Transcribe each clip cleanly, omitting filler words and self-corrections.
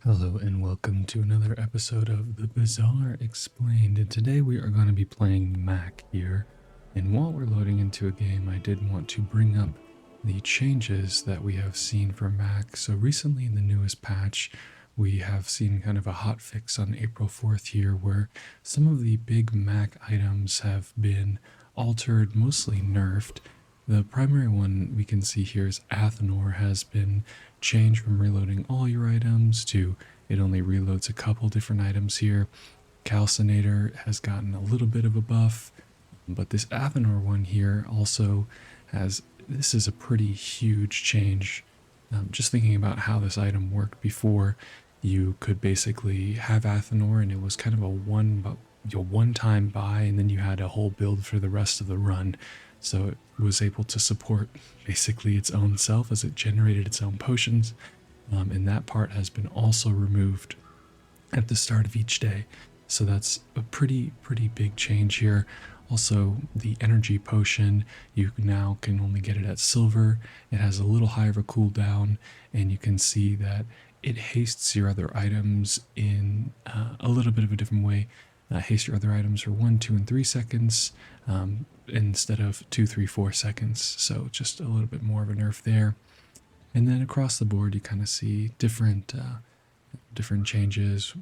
Hello and welcome to another episode of the Bazaar Explained. And today we are going to be playing Mac here. And while we're loading into a game, I did want to bring up the changes that we have seen for Mac. So recently in the newest patch, we have seen kind of a hot fix on April 4th here where some of the big Mac items have been altered, mostly nerfed. The primary one we can see here is Athenor has been changed from reloading all your items to it only reloads a couple different items here. Calcinator has gotten a little bit of a buff, but this Athenor one here also has, this is a pretty huge change. Just thinking about how this item worked before, you could basically have Athenor and it was kind of a one-time buy, and then you had a whole build for the rest of the run. So it was able to support basically its own self as it generated its own potions. And that part has been also removed at the start of each day. So that's a pretty big change here. Also, the energy potion, you now can only get it at silver. It has a little higher of a cooldown, and you can see that it hastes your other items in a little bit of a different way. Haste your other items for 1, 2, and 3 seconds instead of 2, 3, 4 seconds. So just a little bit more of a nerf there. And then across the board, you kind of see different changes.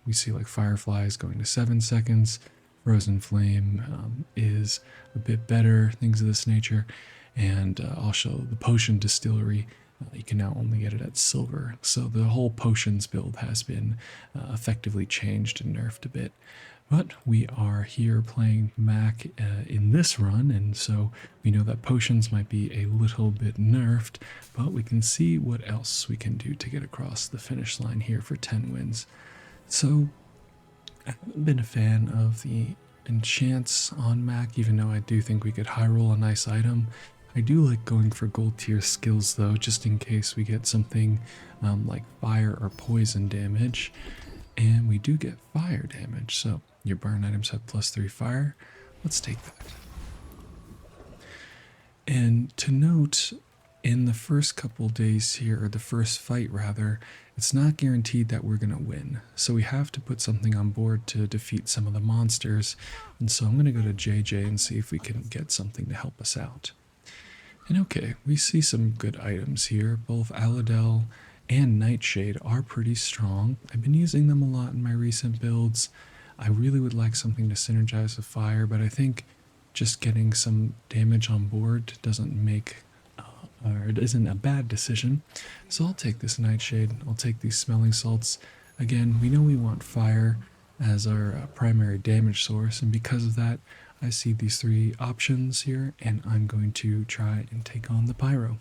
We see like Fireflies going to 7 seconds. Frozen Flame is a bit better, things of this nature. And also the Potion Distillery, you can now only get it at silver. So the whole potions build has been effectively changed and nerfed a bit. But we are here playing Mac in this run, and so we know that potions might be a little bit nerfed, but we can see what else we can do to get across the finish line here for 10 wins. So I haven't been a fan of the enchants on Mac, even though I do think we could high roll a nice item. I do like going for gold tier skills though, just in case we get something like fire or poison damage. And we do get fire damage, so your burn items have +3 fire. Let's take that. And to note, in the first couple days here, or the first fight rather, it's not guaranteed that we're going to win. So we have to put something on board to defeat some of the monsters. And so I'm going to go to JJ and see if we can get something to help us out. And okay, we see some good items here. Both Aladel and Nightshade are pretty strong. I've been using them a lot in my recent builds. I really would like something to synergize with fire, but I think just getting some damage on board doesn't make, or it isn't a bad decision. So I'll take this Nightshade. I'll take these Smelling Salts. Again, we know we want fire as our primary damage source, and because of that, I see these 3 options here, and I'm going to try and take on the Pyro.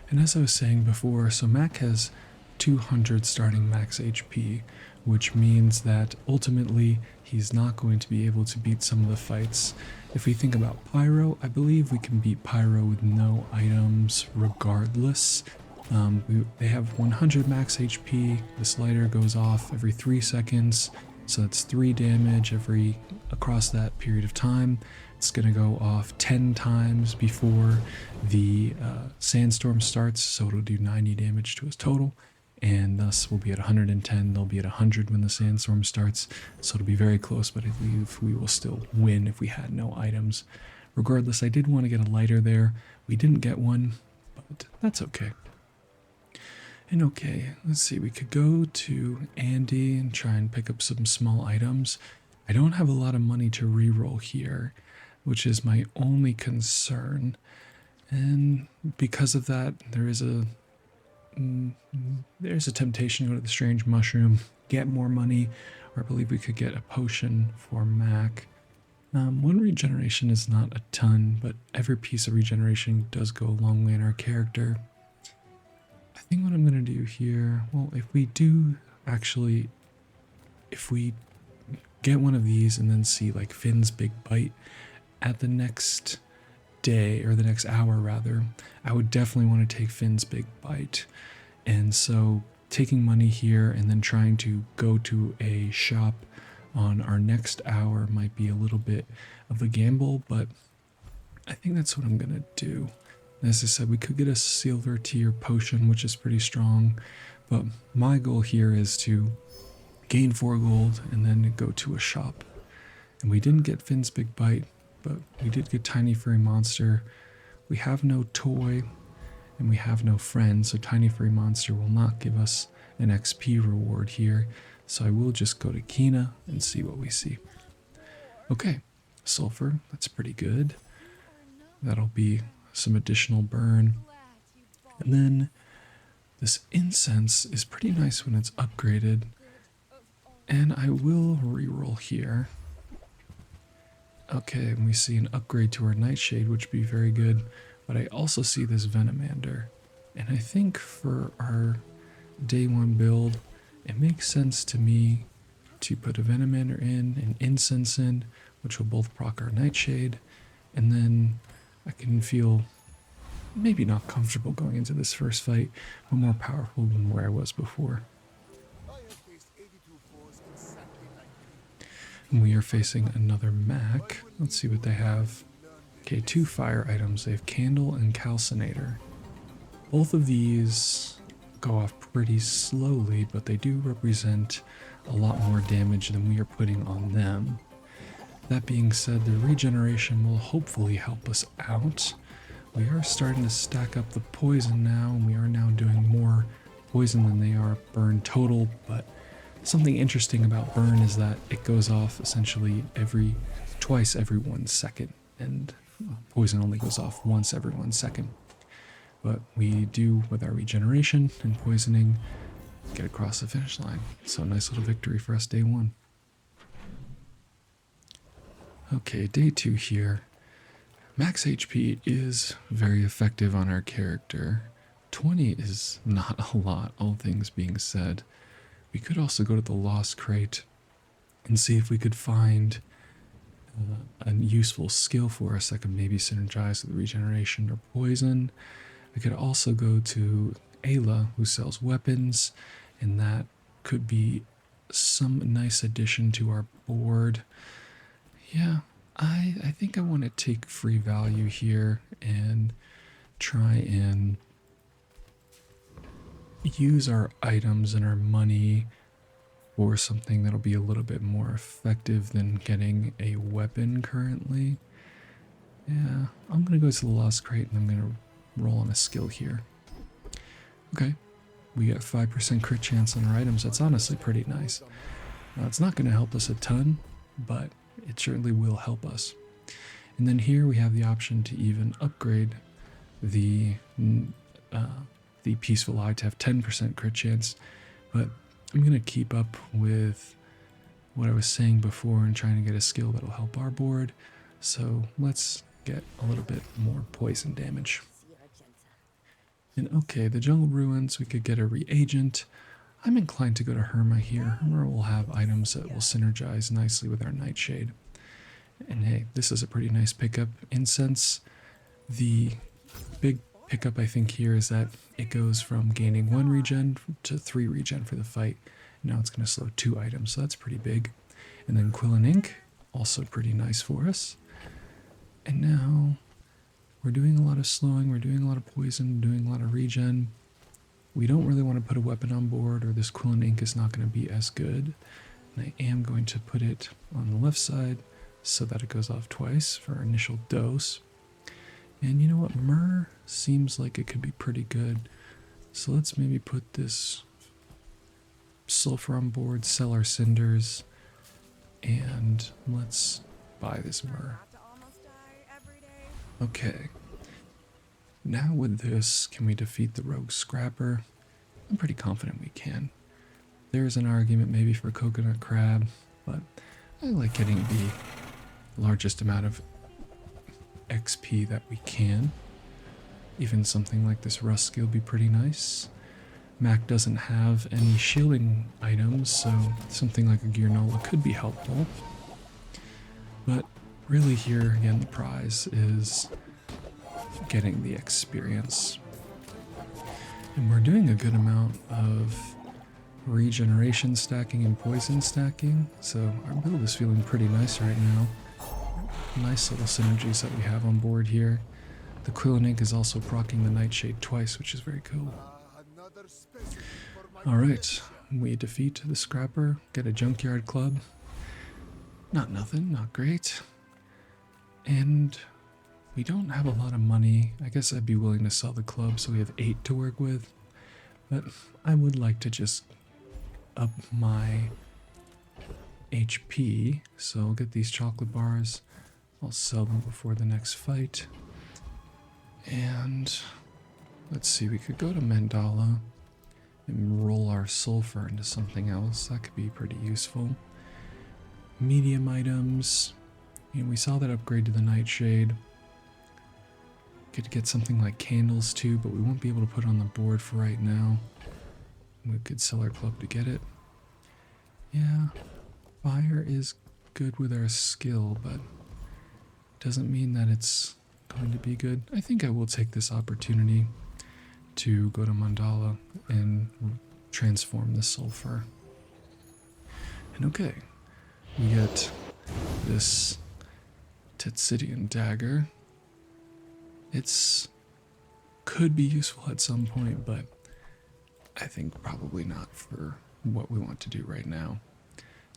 And as I was saying before, so Mac has 200 starting max HP, which means that ultimately he's not going to be able to beat some of the fights. If we think about Pyro, I believe we can beat Pyro with no items regardless. They have 100 max HP. This lighter goes off every 3 seconds, so that's 3 damage across that period of time. It's going to go off 10 times before the sandstorm starts, so it'll do 90 damage to its total, and thus we'll be at 110. They'll be at 100 when the sandstorm starts, so it'll be very close, but I believe we will still win if we had no items. Regardless, I did want to get a lighter there. We didn't get one, but that's okay. And okay, let's see, we could go to Andy and try and pick up some small items. I don't have a lot of money to reroll here, which is my only concern. And because of that, there's a temptation to go to the Strange Mushroom, get more money, or I believe we could get a potion for Mac. 1 regeneration is not a ton, but every piece of regeneration does go a long way in our character. I think what I'm going to do here, well, if we get one of these and then see like Finn's Big Bite at the next day, or the next hour rather, I would definitely want to take Finn's Big Bite. And so taking money here and then trying to go to a shop on our next hour might be a little bit of a gamble, but I think that's what I'm going to do. As I said, we could get a silver tier potion, which is pretty strong. But my goal here is to gain 4 gold and then go to a shop. And we didn't get Finn's Big Bite, but we did get Tiny Furry Monster. We have no toy, and we have no friend, so Tiny Furry Monster will not give us an XP reward here. So I will just go to Kina and see what we see. Okay, sulfur, that's pretty good. That'll be some additional burn. And then this incense is pretty nice when it's upgraded. And I will reroll here. Okay, and we see an upgrade to our Nightshade, which would be very good. But I also see this Venomander. And I think for our day 1 build, it makes sense to me to put a Venomander in, an Incense in, which will both proc our Nightshade. And then I can feel maybe not comfortable going into this first fight, but more powerful than where I was before. And we are facing another Mac. Let's see what they have. Okay, 2 fire items. They have Candle and Calcinator. Both of these go off pretty slowly, but they do represent a lot more damage than we are putting on them. That being said, the regeneration will hopefully help us out. We are starting to stack up the poison now, and we are now doing more poison than they are burn total, but something interesting about burn is that it goes off essentially twice every 1 second, and poison only goes off once every 1 second. But we do, with our regeneration and poisoning, get across the finish line. So nice little victory for us day 1. Okay, day 2 here. Max HP is very effective on our character. 20 is not a lot, all things being said. We could also go to the Lost Crate and see if we could find a useful skill for us that could maybe synergize with regeneration or poison. We could also go to Ayla, who sells weapons, and that could be some nice addition to our board. Yeah, I think I want to take free value here and try and use our items and our money for something that'll be a little bit more effective than getting a weapon currently. Yeah, I'm going to go to the Lost Crate and I'm going to roll on a skill here. Okay, we get 5% crit chance on our items. That's honestly pretty nice. Now, it's not going to help us a ton, but it certainly will help us. And then here we have the option to even upgrade the Peaceful Eye to have 10% crit chance, but I'm going to keep up with what I was saying before and trying to get a skill that'll help our board. So let's get a little bit more poison damage. And okay, the Jungle Ruins, we could get a reagent. I'm inclined to go to Herma here. Herma will have items that will synergize nicely with our Nightshade. And hey, this is a pretty nice pickup. Incense, the big pickup I think here is that it goes from gaining 1 regen to 3 regen for the fight. Now it's going to slow 2 items, so that's pretty big. And then Quill and Ink, also pretty nice for us. And now we're doing a lot of slowing, we're doing a lot of poison, doing a lot of regen. We don't really want to put a weapon on board, or this Quill and Ink is not going to be as good. And I am going to put it on the left side so that it goes off twice for our initial dose. And you know what, Myrrh seems like it could be pretty good. So let's maybe put this sulfur on board, sell our cinders, and let's buy this Myrrh. Okay. Now with this, can we defeat the Rogue Scrapper? I'm pretty confident we can. There's an argument maybe for Coconut Crab, but I like getting the largest amount of XP that we can. Even something like this Rust skill would be pretty nice. Mac doesn't have any shielding items, so something like a Gearnola could be helpful. But really here, again, the prize is getting the experience. And we're doing a good amount of regeneration stacking and poison stacking, so our build is feeling pretty nice right now. Nice little synergies that we have on board here. The Quill and Ink is also proccing the Nightshade twice, which is very cool. Alright, we defeat the Scrapper, get a Junkyard Club. Not nothing, not great. And we don't have a lot of money. I guess I'd be willing to sell the club so we have 8 to work with. But I would like to just up my HP. So I'll get these chocolate bars. I'll sell them before the next fight. And let's see, we could go to Mandala and roll our sulfur into something else. That could be pretty useful. Medium items. And we saw that upgrade to the Nightshade. Could get something like candles too, but we won't be able to put it on the board for right now. We could sell our club to get it. Yeah, fire is good with our skill, but doesn't mean that it's going to be good. I think I will take this opportunity to go to Mandala and transform the sulfur. And okay, we get this Tzitzitian dagger. It's could be useful at some point, but I think probably not for what we want to do right now.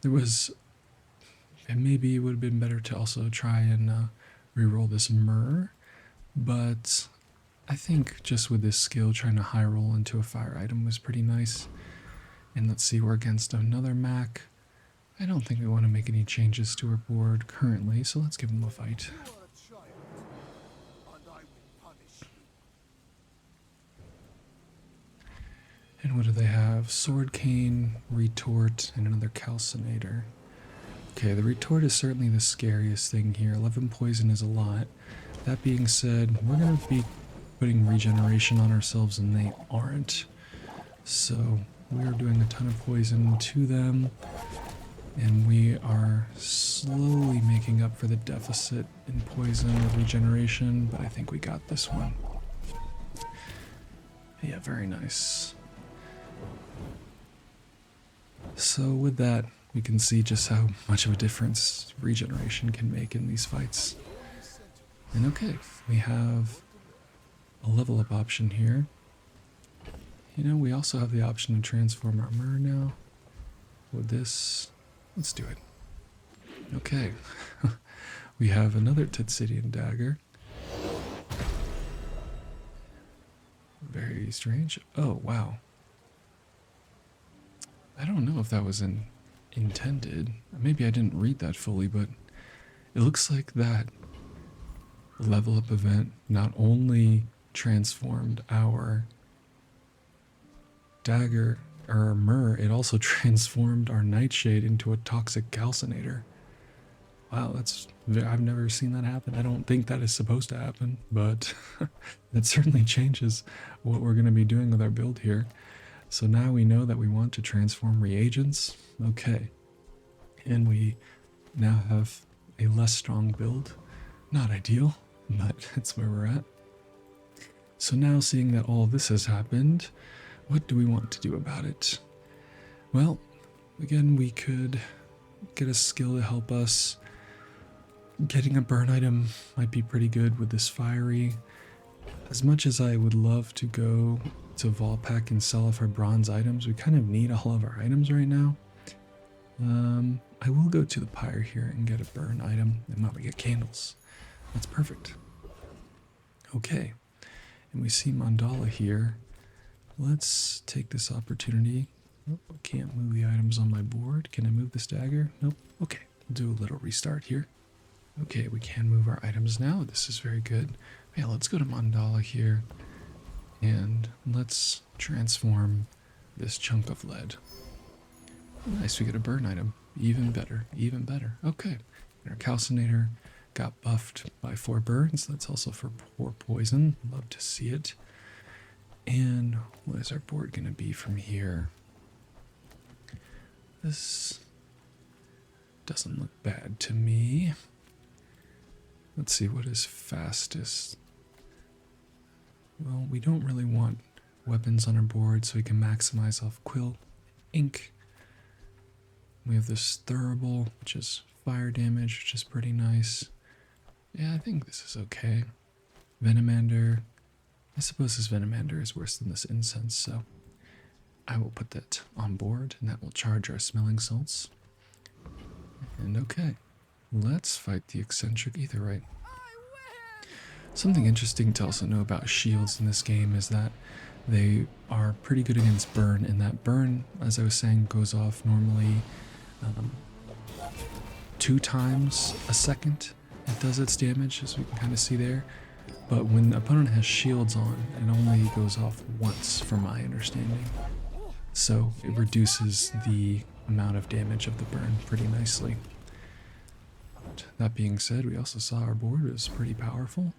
And maybe it would have been better to also try and reroll this myrrh, but I think just with this skill, trying to high roll into a fire item was pretty nice. And let's see, we're against another Mac. I don't think we want to make any changes to our board currently, so let's give him a fight. And what do they have? Sword Cane, Retort, and another Calcinator. Okay, the Retort is certainly the scariest thing here. 11 poison is a lot. That being said, we're going to be putting regeneration on ourselves and they aren't. So we're doing a ton of poison to them. And we are slowly making up for the deficit in poison with regeneration, but I think we got this one. Yeah, very nice. So with that, we can see just how much of a difference regeneration can make in these fights. And okay, we have a level up option here. You know, we also have the option to transform our myrrh now. With this, let's do it. Okay, we have another Tzitzitian dagger. Very strange. Oh, wow. I don't know if that was intended. Maybe I didn't read that fully, but it looks like that level up event not only transformed our dagger or our myrrh, it also transformed our Nightshade into a toxic calcinator. Wow, I've never seen that happen. I don't think that is supposed to happen, but that certainly changes what we're going to be doing with our build here. So now we know that we want to transform reagents. Okay. And we now have a less strong build. Not ideal, but that's where we're at. So now, seeing that all of this has happened, what do we want to do about it? Well, again, we could get a skill to help us. Getting a burn item might be pretty good with this fiery. As much as I would love to go to Volpack and sell off our bronze items, we kind of need all of our items right now. I will go to the pyre here and get a burn item, and now we get candles. That's perfect. Okay, and we see Mandala here. Let's take this opportunity. Oh, I can't move the items on my board. Can I move this dagger? Nope. Okay, do a little restart here. Okay, we can move our items now. This is very good. Yeah, let's go to Mandala here. And let's transform this chunk of lead. Nice, we get a burn item. Even better, even better. Okay, and our calcinator got buffed by 4 burns. That's also for 4 poison. Love to see it. And what is our board going to be from here? This doesn't look bad to me. Let's see, what is fastest? Well, we don't really want weapons on our board, so we can maximize off quill, ink. We have this Thurible, which is fire damage, which is pretty nice. Yeah, I think this is okay. Venomander. I suppose this Venomander is worse than this Incense, so I will put that on board, and that will charge our smelling salts. And okay, let's fight the eccentric aetheryte. Something interesting to also know about shields in this game is that they are pretty good against burn, and that burn, as I was saying, goes off normally 2 times a second. It does its damage, as we can kind of see there. But when the opponent has shields on, it only goes off once, from my understanding. So it reduces the amount of damage of the burn pretty nicely. But that being said, we also saw our board was pretty powerful.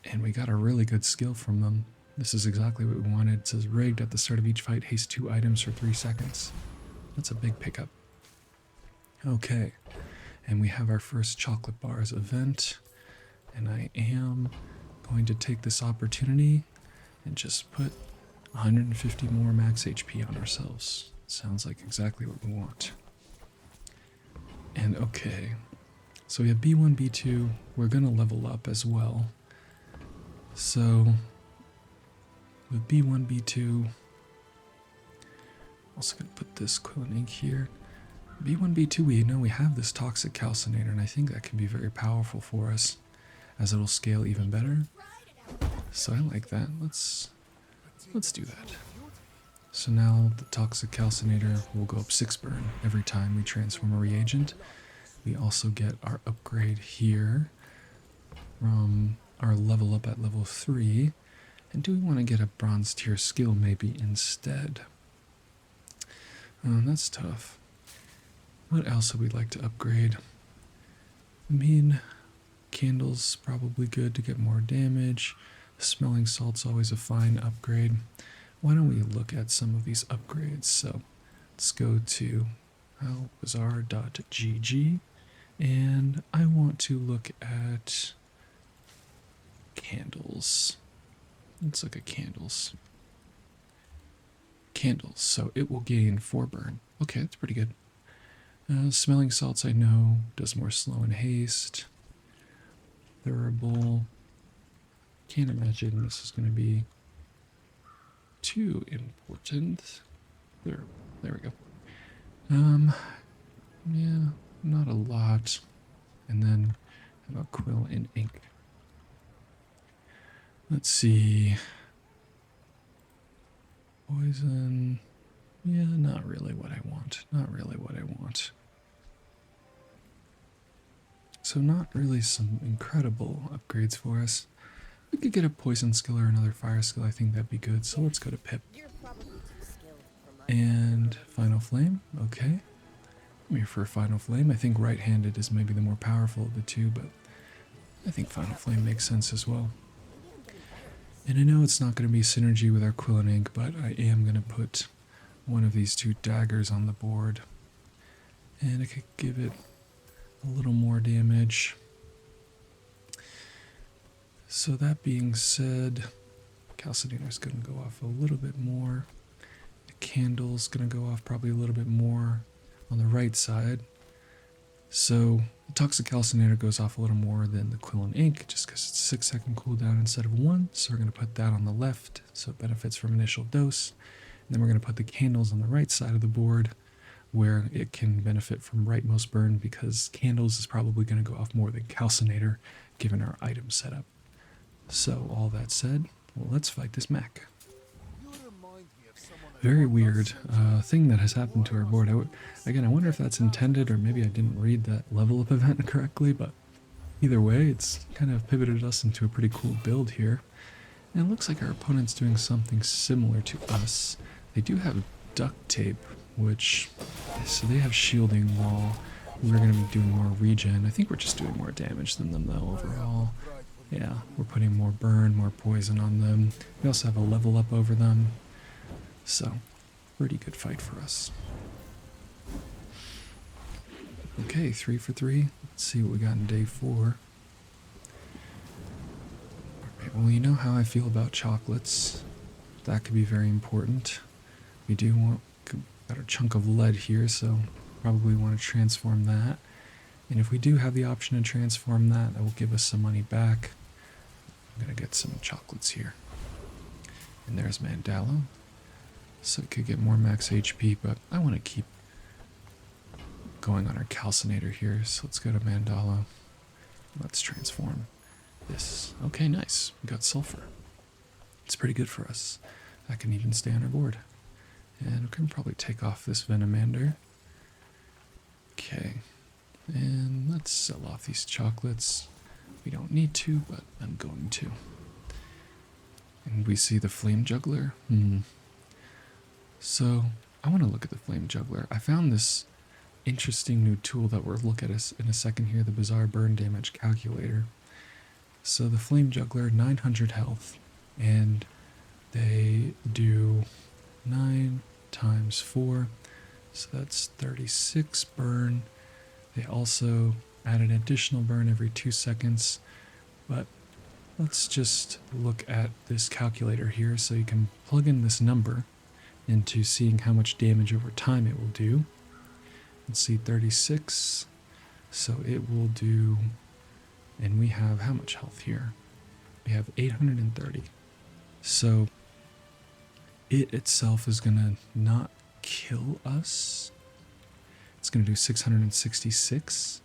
And we got a really good skill from them. This is exactly what we wanted. It says rigged at the start of each fight, haste 2 items for 3 seconds. That's a big pickup. Okay, and we have our first chocolate bars event. And I am going to take this opportunity and just put 150 more max HP on ourselves. Sounds like exactly what we want. And okay, so we have B1, B2. We're going to level up as well. So with B1, B2, also going to put this Quillen ink here. B1, B2, we know we have this toxic calcinator, and I think that can be very powerful for us, as it'll scale even better. So I like that. Let's do that. So now the toxic calcinator will go up 6 burn every time we transform a reagent. We also get our upgrade here from our level up at level 3. And do we want to get a bronze tier skill maybe instead? That's tough. What else would we like to upgrade? I mean, candles probably good to get more damage. Smelling salt's always a fine upgrade. Why don't we look at some of these upgrades? So let's go to bazaar.gg, and I want to look at candles. Let's look at candles. Candles, so it will gain 4 burn. Okay, that's pretty good. Smelling salts I know does more slow and haste. Durable. Can't imagine this is going to be too important. There we go. Yeah, not a lot. And then how about quill and ink? Let's see. Poison. Yeah, not really what I want. Not really what I want. So not really some incredible upgrades for us. We could get a poison skill or another fire skill. I think that'd be good. So let's go to Pip. And Final Flame. Okay. I'm here for a Final Flame. I think right-handed is maybe the more powerful of the two, but I think Final Flame makes sense as well. And I know it's not going to be synergy with our Quill and Ink, but I am going to put one of these 2 daggers on the board. And I could give it a little more damage. So that being said, calcinator's going to go off a little bit more. The candle's going to go off probably a little bit more on the right side. So the toxic calcinator goes off a little more than the quill and ink, just because it's 6-second cooldown instead of 1. So we're going to put that on the left, so it benefits from initial dose. And then we're going to put the candles on the right side of the board, where it can benefit from rightmost burn, because candles is probably going to go off more than calcinator, given our item setup. So all that said, well, let's fight this mech. Very weird thing that has happened to our board. Again, I wonder if that's intended, or maybe I didn't read that level up event correctly, but either way, it's kind of pivoted us into a pretty cool build here. And it looks like our opponent's doing something similar to us. They do have duct tape, which, so they have shielding while we're going to be doing more regen. I think we're just doing more damage than them though overall. Yeah, we're putting more burn, more poison on them. We also have a level up over them. So, pretty good fight for us. Okay, 3 for 3. Let's see what we got in day 4. Alright, well, you know how I feel about chocolates. That could be very important. We do want got a chunk of lead here, so probably want to transform that. And if we do have the option to transform that, that will give us some money back. I'm going to get some chocolates here. And there's Mandala. so it could get more max HP, but I want to keep going on our calcinator here. So let's go to Mandala. Let's transform this. Okay, nice. We got sulfur. It's pretty good for us. That can even stay on our board. And we can probably take off this Venamander. Okay. And let's sell off these chocolates. We don't need to, but I'm going to. And we see the Flame Juggler. So I want to look at the Flame Juggler. I found this interesting new tool that we'll look at in a second here, the Bazaar Burn Damage Calculator. So the Flame Juggler, 900 health, and they do 9 times 4, so that's 36 burn. They also add an additional burn every 2 seconds, but let's just look at this calculator here so you can plug in this number into seeing how much damage over time it will do. Let's see, 36, so it will do, and we have how much health here? We have 830. So it itself is gonna not kill us. It's gonna do 666.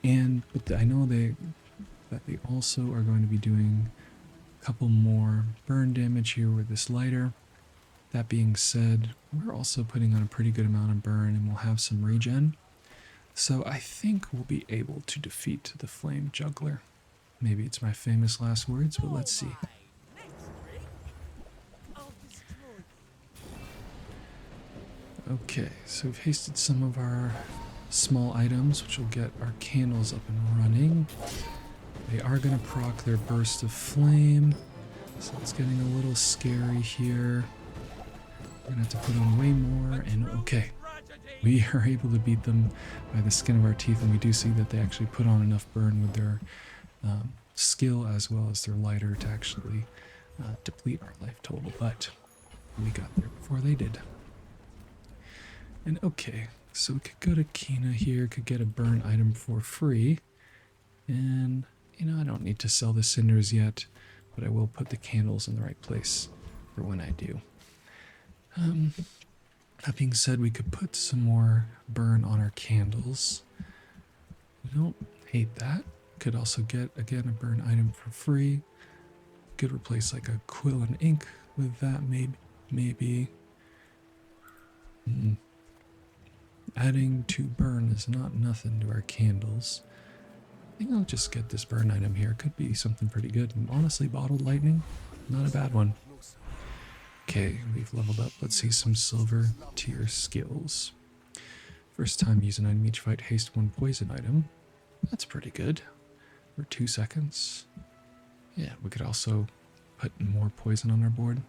But I know that they also are going to be doing a couple more burn damage here with this lighter. That being said, we're also putting on a pretty good amount of burn, and we'll have some regen. So I think we'll be able to defeat the Flame Juggler. Maybe it's my famous last words, but let's see. Okay, so we've hasted some of our small items, which will get our candles up and running. They are going to proc their burst of flame, so it's getting a little scary here. We're going to have to put on way more, and okay. We are able to beat them by the skin of our teeth, and we do see that they actually put on enough burn with their skill as well as their lighter to actually deplete our life total, but we got there before they did. And okay, so we could go to Kina here, could get a burn item for free, and I don't need to sell the cinders yet, but I will put the candles in the right place for when I do. That being said, we could put some more burn on our candles. I don't hate that. Could also get, again, a burn item for free. Could replace like a quill and ink with that, maybe. Adding to burn is not nothing to our candles. I think I'll just get this burn item here. Could be something pretty good. And honestly, bottled lightning, not a bad one. Okay, we've leveled up. Let's see some silver tier skills. First time use an item each fight, haste 1 poison item. That's pretty good. For 2 seconds. Yeah, we could also put more poison on our board.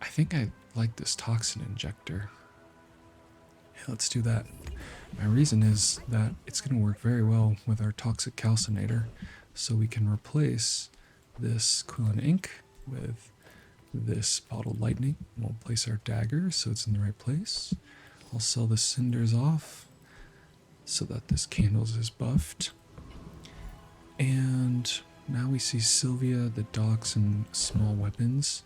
I think I like this toxin injector. Yeah, let's do that. My reason is that it's going to work very well with our toxic calcinator. So we can replace this quill and ink with this bottled lightning. We'll place our dagger so it's in the right place. I'll sell the cinders off so that this candles is buffed. And now we see Sylvia, the docks, and small weapons.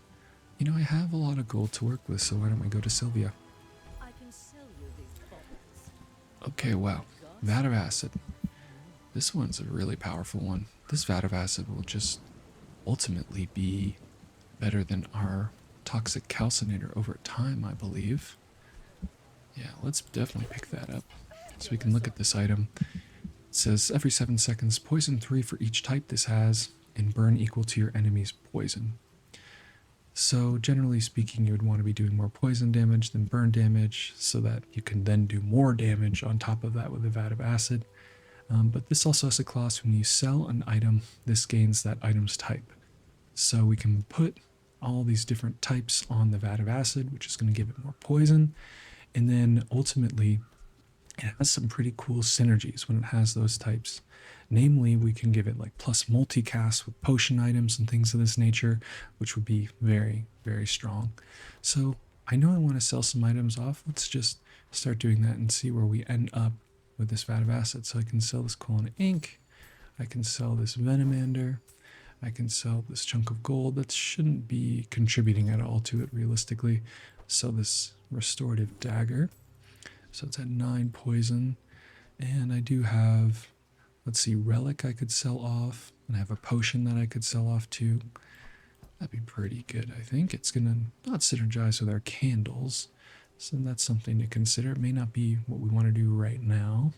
I have a lot of gold to work with, so why don't we go to Sylvia? I can sell you these bottles. Okay, wow. Vat of Acid. This one's a really powerful one. This Vat of Acid will just ultimately be better than our toxic calcinator over time, I believe. Yeah, let's definitely pick that up. So we can look at this item. It says every 7 seconds, poison 3 for each type this has, and burn equal to your enemy's poison. So generally speaking, you would want to be doing more poison damage than burn damage so that you can then do more damage on top of that with the Vat of Acid. But this also has a clause when you sell an item, this gains that item's type. So we can put all these different types on the Vat of Acid, which is going to give it more poison. And then ultimately, it has some pretty cool synergies when it has those types. Namely, we can give it like plus multicast with potion items and things of this nature, which would be very, very strong. So I know I want to sell some items off. Let's just start doing that and see where we end up with this Vat of Acid. So I can sell this Quill and Ink. I can sell this Venamander. I can sell this chunk of gold that shouldn't be contributing at all to it realistically. Sell this restorative dagger. So it's at 9 poison. And I do have, let's see, relic I could sell off. And I have a potion that I could sell off too. That'd be pretty good, I think. It's gonna not synergize with our candles. So that's something to consider. It may not be what we want to do right now.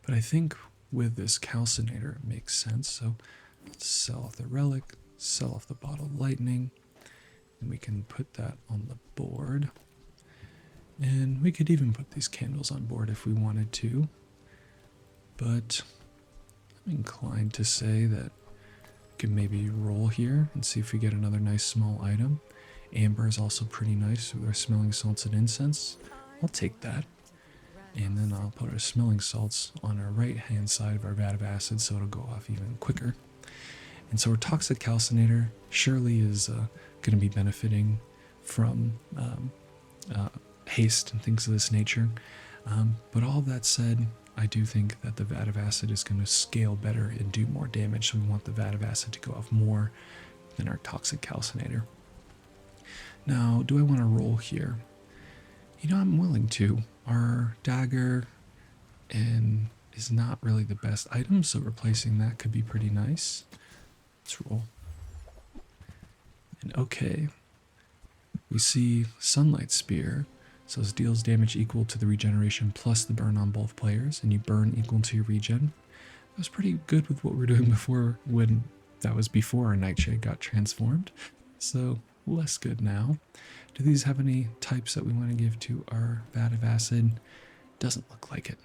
But I think with this calcinator it makes sense. So let's sell off the relic, sell off the bottle of lightning, and we can put that on the board. And we could even put these candles on board if we wanted to. But I'm inclined to say that we can maybe roll here and see if we get another nice small item. Amber is also pretty nice with our smelling salts and incense. I'll take that. And then I'll put our smelling salts on our right hand side of our vat of acid so it'll go off even quicker. And so our toxic calcinator surely is going to be benefiting from haste and things of this nature. But all that said, I do think that the vat of acid is going to scale better and do more damage. So we want the vat of acid to go off more than our toxic calcinator. Now, do I want to roll here? You know, I'm willing to. Our dagger is not really the best item, so replacing that could be pretty nice. Let's roll. And okay, we see Sunlight Spear. So it deals damage equal to the regeneration plus the burn on both players, and you burn equal to your regen. That was pretty good with what we were doing before, when that was before our Nightshade got transformed. So less good now. Do these have any types that we want to give to our vat of acid? Doesn't look like it.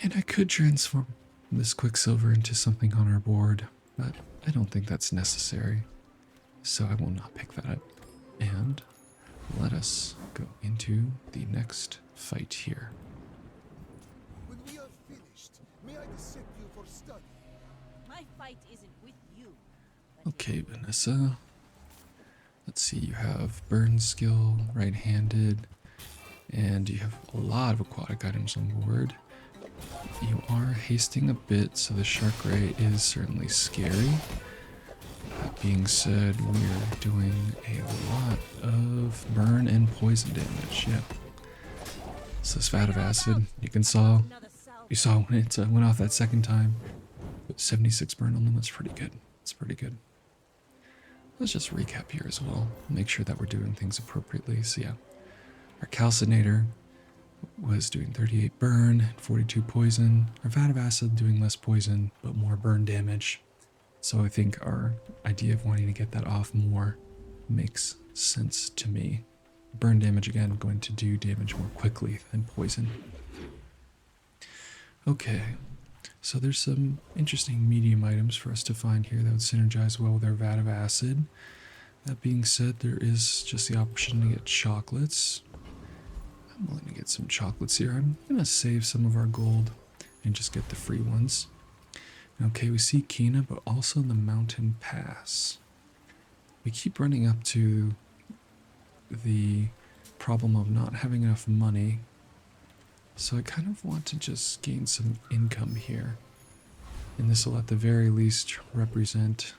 And I could transform this Quicksilver into something on our board, but I don't think that's necessary. So I will not pick that up. And let us go into the next fight here. When we are finished, may I dissect you for study? My fight isn't with you. but Okay, Vanessa. Let's see, you have burn skill, right-handed, and you have a lot of aquatic items on board. You are hasting a bit, so the shark ray is certainly scary. That being said, we're doing a lot of burn and poison damage. Yeah. So this vat of acid, you saw when it went off that second time. With 76 burn on them, that's pretty good. That's pretty good. Let's just recap here as well. Make sure that we're doing things appropriately. So yeah, our calcinator was doing 38 burn, 42 poison. Our vat of acid doing less poison, but more burn damage. So I think our idea of wanting to get that off more makes sense to me. Burn damage, again, going to do damage more quickly than poison. Okay, so there's some interesting medium items for us to find here that would synergize well with our vat of acid. That being said, there is just the option to get chocolates. I'm willing to get some chocolates here. I'm going to save some of our gold and just get the free ones. Okay, we see Kina, but also the mountain pass. We keep running up to the problem of not having enough money. So I kind of want to just gain some income here. And this will at the very least represent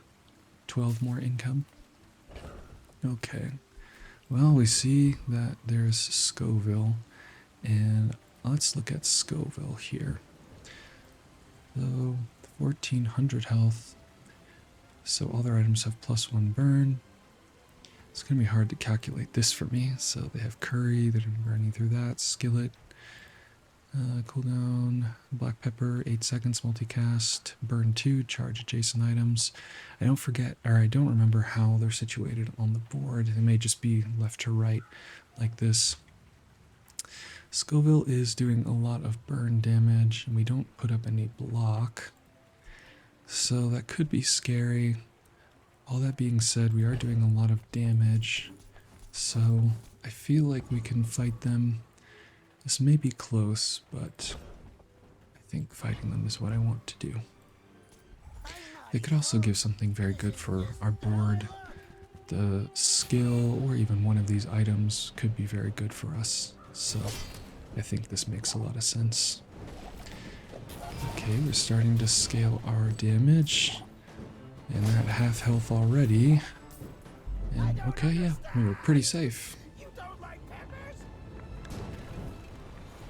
12 more income. Okay. Well, we see that there's Scoville. And let's look at Scoville here. So 1400 health. So all their items have +1 burn. It's going to be hard to calculate this for me. So they have curry, they're burning through that. Skillet. Cooldown, black pepper, 8 seconds, multicast, burn 2, charge adjacent items. I don't remember how they're situated on the board. They may just be left to right like this. Scoville is doing a lot of burn damage, and we don't put up any block. So that could be scary. All that being said, we are doing a lot of damage. So I feel like we can fight them. This may be close, but I think fighting them is what I want to do. They could also give something very good for our board. The skill or even one of these items could be very good for us. So I think this makes a lot of sense. Okay. Okay, we're starting to scale our damage. And we're at half health already. And okay, yeah, we were pretty safe.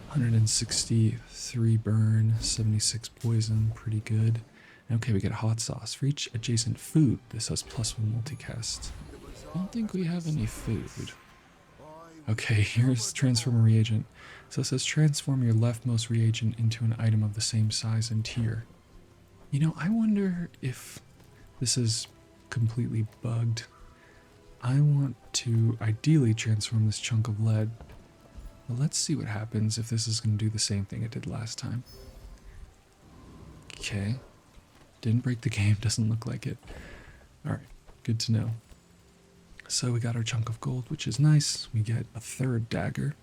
163 burn, 76 poison, pretty good. Okay, we get a hot sauce. For each adjacent food, this has +1 multicast. I don't think we have any food. Okay, here's transform a reagent. So it says transform your leftmost reagent into an item of the same size and tier. You know, I wonder if this is completely bugged. I want to ideally transform this chunk of lead. But let's see what happens if this is going to do the same thing it did last time. Okay. Didn't break the game, doesn't look like it. Alright, good to know. So we got our chunk of gold, which is nice. We get a third dagger.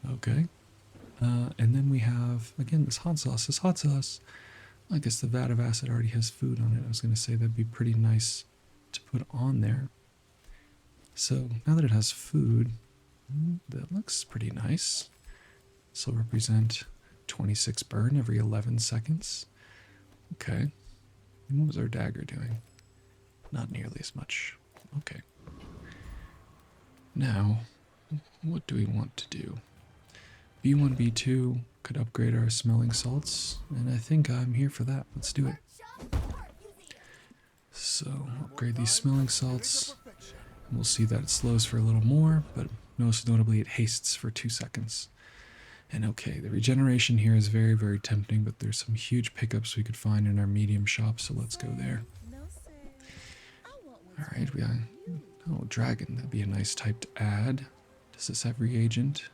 Okay. And then we have, again, this hot sauce. This hot sauce, I guess the Vat of Acid already has food on it. I was going to say that'd be pretty nice to put on there. So now that it has food, that looks pretty nice. This will represent 26 burn every 11 seconds. Okay. And what was our dagger doing? Not nearly as much. Okay. Now, what do we want to do? B1, B2 could upgrade our smelling salts, and I think I'm here for that. Let's do it. So, upgrade these smelling salts. We'll see that it slows for a little more, but most notably it hastes for 2 seconds. And okay, the regeneration here is very, very tempting, but there's some huge pickups we could find in our medium shop, so let's go there. Alright, we got... Oh, dragon, that'd be a nice type to add. Does this have reagent?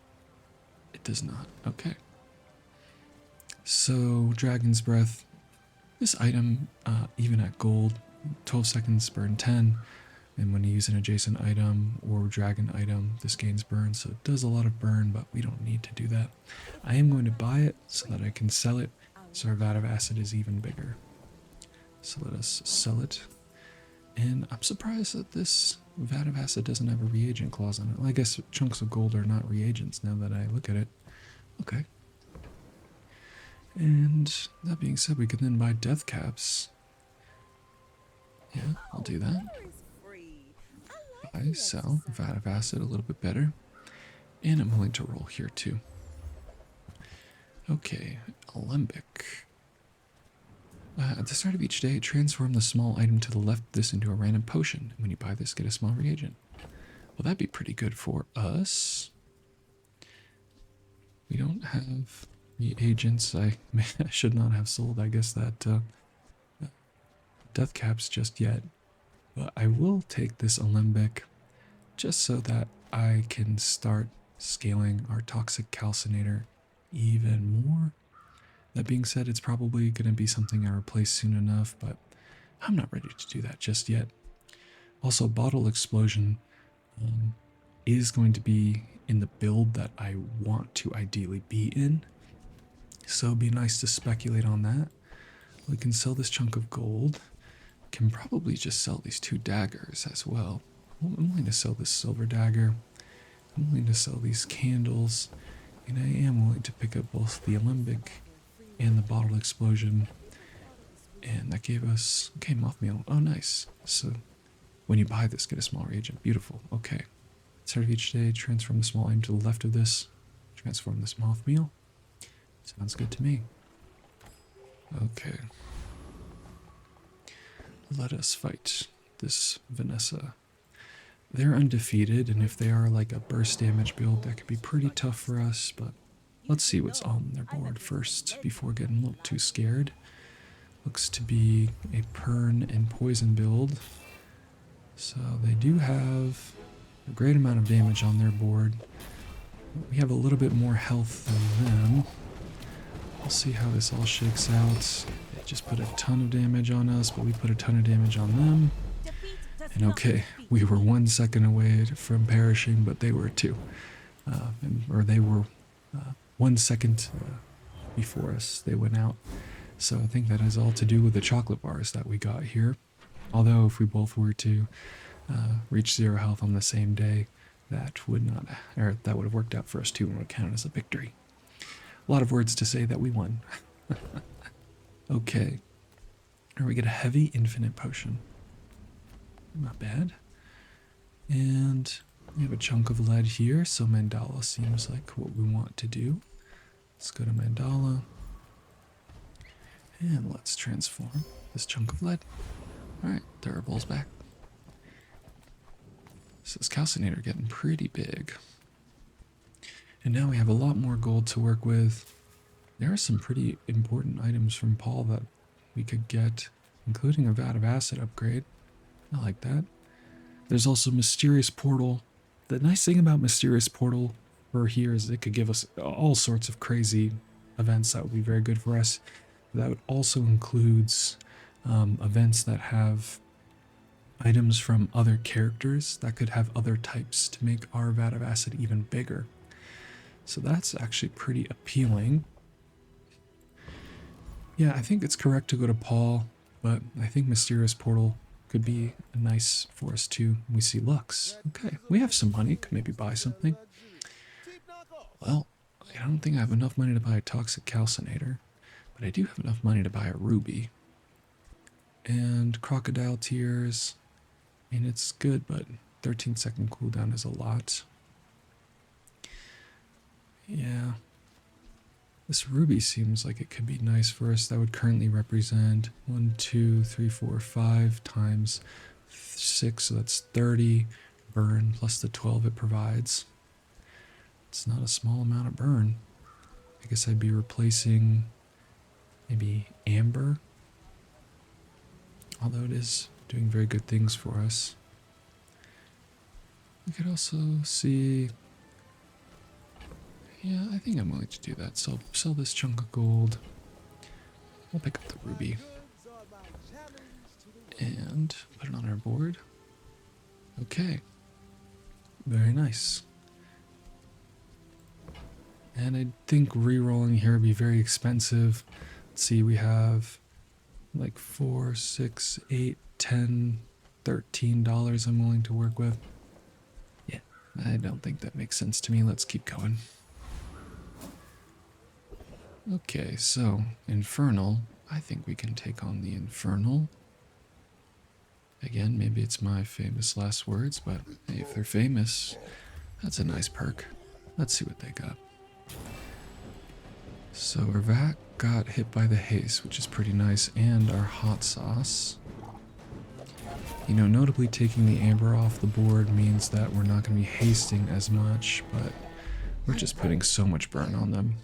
It does not. Okay. So, Dragon's Breath. This item, even at gold, 12 seconds, burn 10. And when you use an adjacent item or dragon item, this gains burn. So it does a lot of burn, but we don't need to do that. I am going to buy it so that I can sell it. So our Vat of Acid is even bigger. So let us sell it. And I'm surprised that this Vat of Acid doesn't have a reagent clause on it. Well, I guess chunks of gold are not reagents now that I look at it. Okay. And that being said, we can then buy death caps. Yeah, I'll do that. Buy, sell, Vat of Acid a little bit better. And I'm willing to roll here too. Okay, Alembic. At the start of each day, transform the small item to the left of this into a random potion. When you buy this, get a small reagent. Well, that'd be pretty good for us. We don't have reagents. I should not have sold, I guess, that death caps just yet. But I will take this Alembic just so that I can start scaling our toxic calcinator even more. That being said, it's probably going to be something I replace soon enough, but I'm not ready to do that just yet. Also, Bottle Explosion is going to be in the build that I want to ideally be in. So it'd be nice to speculate on that. We can sell this chunk of gold. Can probably just sell these 2 daggers as well. I'm willing to sell this silver dagger. I'm willing to sell these candles. And I am willing to pick up both the Alembic and the Bottle Explosion. And that gave us... Okay, moth meal. Oh, nice. So when you buy this, get a small reagent. Beautiful. Okay. Start of each day, transform the small item to the left of this. Transform this moth meal. Sounds good to me. Okay. Let us fight this Vanessa. They're undefeated, and if they are like a burst damage build, that could be pretty tough for us, but let's see what's on their board first before getting a little too scared. Looks to be a Pern and Poison build. So they do have a great amount of damage on their board. We have a little bit more health than them. We'll see how this all shakes out. They just put a ton of damage on us, but we put a ton of damage on them. And okay, we were 1 second away from perishing, but they were 2. Or they were 1 second before us. They went out. So I think that has all to do with the chocolate bars that we got here. Although if we both were to reach 0 health on the same day, that would not, or that would have worked out for us too and would count as a victory. A lot of words to say that we won. Okay. Or we get a heavy infinite potion. Not bad. And we have a chunk of lead here, so mandala seems like what we want to do. Let's go to mandala. And let's transform this chunk of lead. Alright, durable's back. So this calcinator getting pretty big. And now we have a lot more gold to work with. There are some pretty important items from Paul that we could get, including a Vat of Acid upgrade. I like that. There's also Mysterious Portal. The nice thing about Mysterious Portal for here is it could give us all sorts of crazy events that would be very good for us. That also includes events that have items from other characters that could have other types to make our Vat of Acid even bigger. So that's actually pretty appealing. Yeah, I think it's correct to go to Paul, but I think Mysterious Portal could be nice for us too. We see Lux. Okay, we have some money. Could maybe buy something. Well, I don't think I have enough money to buy a Toxic Calcinator, but I do have enough money to buy a Ruby. And Crocodile Tears. I mean, it's good, but 13-second cooldown is a lot. Yeah. This ruby seems like it could be nice for us. That would currently represent 1, 2, 3, 4, 5 times 6, so that's 30 burn plus the 12 it provides. It's not a small amount of burn. I guess I'd be replacing maybe amber, although it is doing very good things for us. We could also see... Yeah, I think I'm willing to do that. So sell this chunk of gold. We'll pick up the ruby. And put it on our board. Okay. Very nice. And I think re-rolling here would be very expensive. Let's see, we have like 4, 6, 8, 10, $13 I'm willing to work with. Yeah, I don't think that makes sense to me. Let's keep going. Okay, so Infernal. I think we can take on the Infernal. Again, maybe it's my famous last words, but hey, if they're famous, that's a nice perk. Let's see what they got. So our Vat got hit by the haste, which is pretty nice, and our hot sauce. You know, notably taking the amber off the board means that we're not going to be hasting as much, but we're just putting so much burn on them.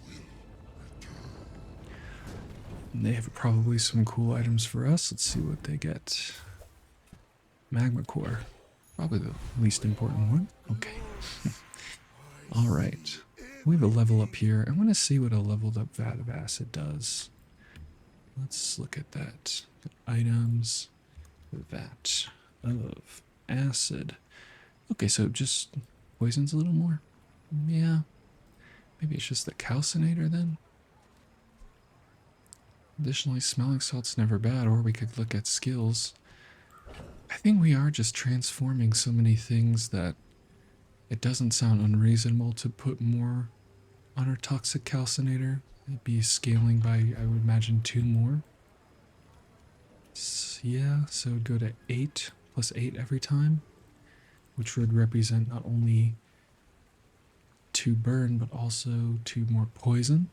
And they have probably some cool items for us. Let's see what they get. Magma Core. Probably the least important one. Okay. Alright. We have a level up here. I want to see what a leveled up Vat of Acid does. Let's look at that. Items. Vat of Acid. Okay, so it just poisons a little more. Yeah. Maybe it's just the calcinator then? Additionally, smelling salt's never bad, or we could look at skills. I think we are just transforming so many things that it doesn't sound unreasonable to put more on our toxic calcinator. It'd be scaling by, I would imagine, 2 more. Yeah, so go to 8 plus 8 every time, which would represent not only 2 burn, but also 2 more poison.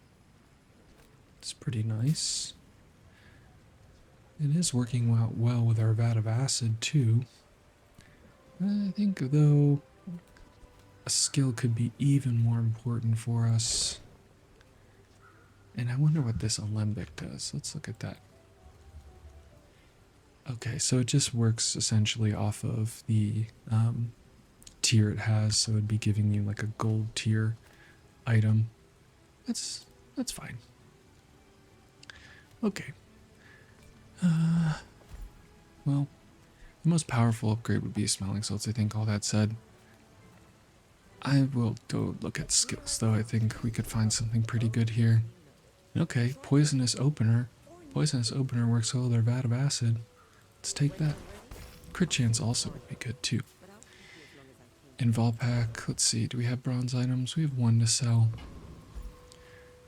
It's pretty nice. It is working out well with our Vat of Acid too. I think though a skill could be even more important for us. And I wonder what this alembic does. Let's look at that. Okay, so it just works essentially off of the tier it has, so it'd be giving you like a gold tier item. That's fine. Okay. Well, the most powerful upgrade would be smelling salts, I think. All that said, I will go look at skills, though. I think we could find something pretty good here. Okay, Poisonous Opener. Poisonous Opener works well with our Vat of Acid. Let's take that. Crit Chance also would be good, too. In Volpack, let's see, do we have bronze items? We have 1 to sell.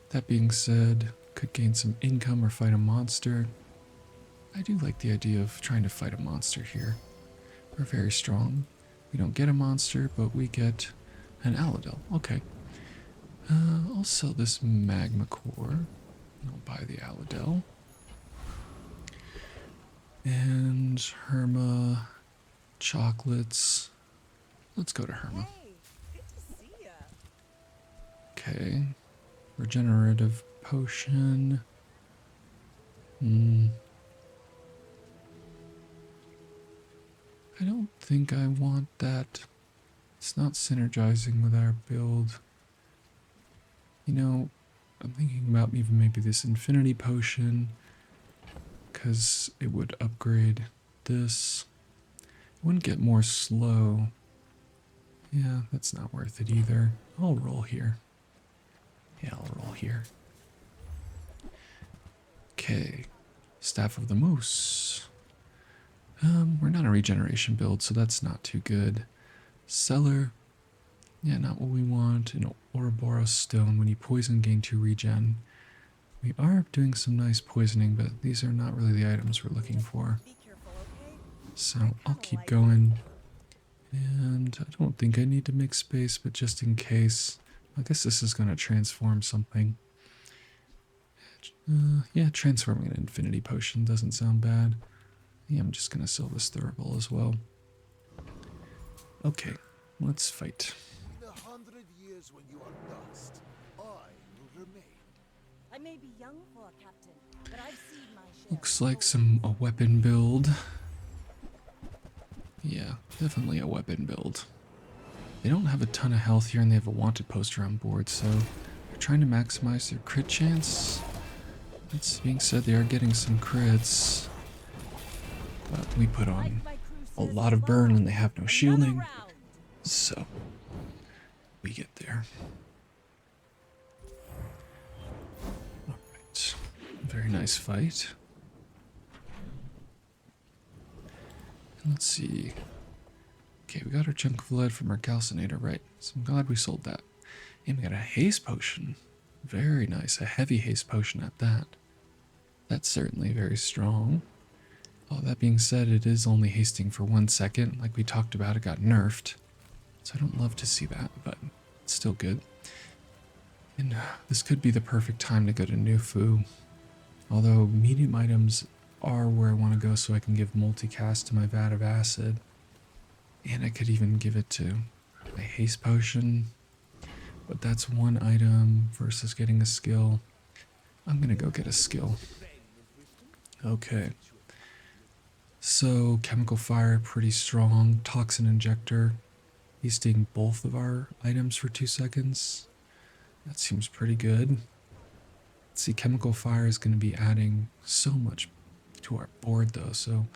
That being said, Could gain some income or fight a monster. I do like the idea of trying to fight a monster here. We're very strong. We don't get a monster, but we get an Aladel. Okay. I'll sell this magma core. I'll buy the Aladel. And Herma, chocolates. Let's go to Herma. Hey, good to see ya. Okay. Regenerative potion. I don't think I want that. It's not synergizing with our build. You know, I'm thinking about even maybe this infinity potion, because it would upgrade this. It wouldn't get more slow. Yeah, that's not worth it either. I'll roll here. Yeah, I'll roll here. Okay. Staff of the Moose. We're not a regeneration build, so that's not too good. Cellar. Yeah, not what we want. An Ouroboros stone. When you poison, gain 2 regen. We are doing some nice poisoning, but these are not really the items we're looking for. Be careful, okay? So I'll keep going. And I don't think I need to make space, but just in case. I guess this is going to transform something. Yeah, transforming an infinity potion doesn't sound bad. Yeah, I'm just going to sell this thurible as well. Okay, let's fight. In 100 years when you are dust, I will remain. I may be young for a captain, but I've seen my share. Looks like a weapon build. Yeah, definitely a weapon build. They don't have a ton of health here, and they have a wanted poster on board, so they're trying to maximize their crit chance. That's being said, they are getting some crits. But we put on a lot of burn and they have no shielding, so we get there. Alright, very nice fight. And let's see. Okay, we got our chunk of lead from our calcinator, right? So I'm glad we sold that. And we got a haste potion. Very nice, a heavy haste potion at that. That's certainly very strong. Oh, that being said, it is only hasting for 1 second. Like we talked about, it got nerfed. So I don't love to see that, but it's still good. And this could be the perfect time to go to Nufu. Although medium items are where I want to go so I can give multicast to my Vat of Acid. And I could even give it to my haste potion. But that's 1 item versus getting a skill. I'm going to go get a skill. Okay. So, chemical fire, pretty strong. Toxin injector. Hasting both of our items for 2 seconds. That seems pretty good. Let's see, chemical fire is going to be adding so much to our board though, so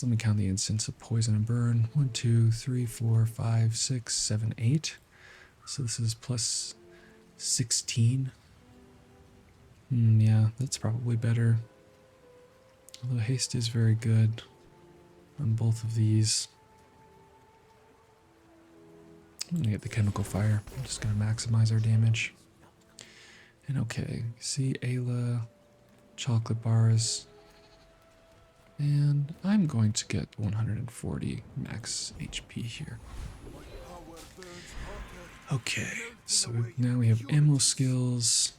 let me count the instants of poison and burn. 1, 2, 3, 4, 5, 6, 7, 8. So this is plus 16. Yeah, that's probably better. Although haste is very good on both of these. I'm gonna get the chemical fire. I'm just gonna maximize our damage. And okay, see Ayla, chocolate bars. And I'm going to get 140 max HP here. Okay, so now we have ammo skills,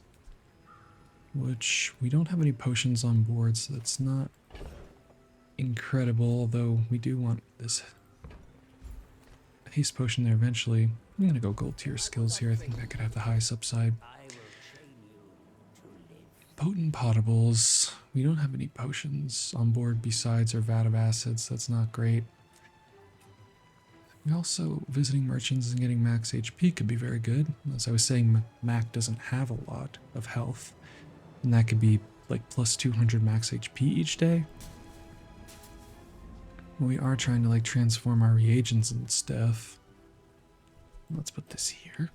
which we don't have any potions on board, so that's not incredible, although we do want this haste potion there eventually. I'm gonna go gold tier skills here. I think that could have the highest upside. Potent potables. We don't have any potions on board besides our Vat of Acid, so that's not great. We also, visiting merchants and getting max HP could be very good. As I was saying, Mac doesn't have a lot of health, and that could be like plus 200 max HP each day. We are trying to like transform our reagents and stuff. Let's put this here.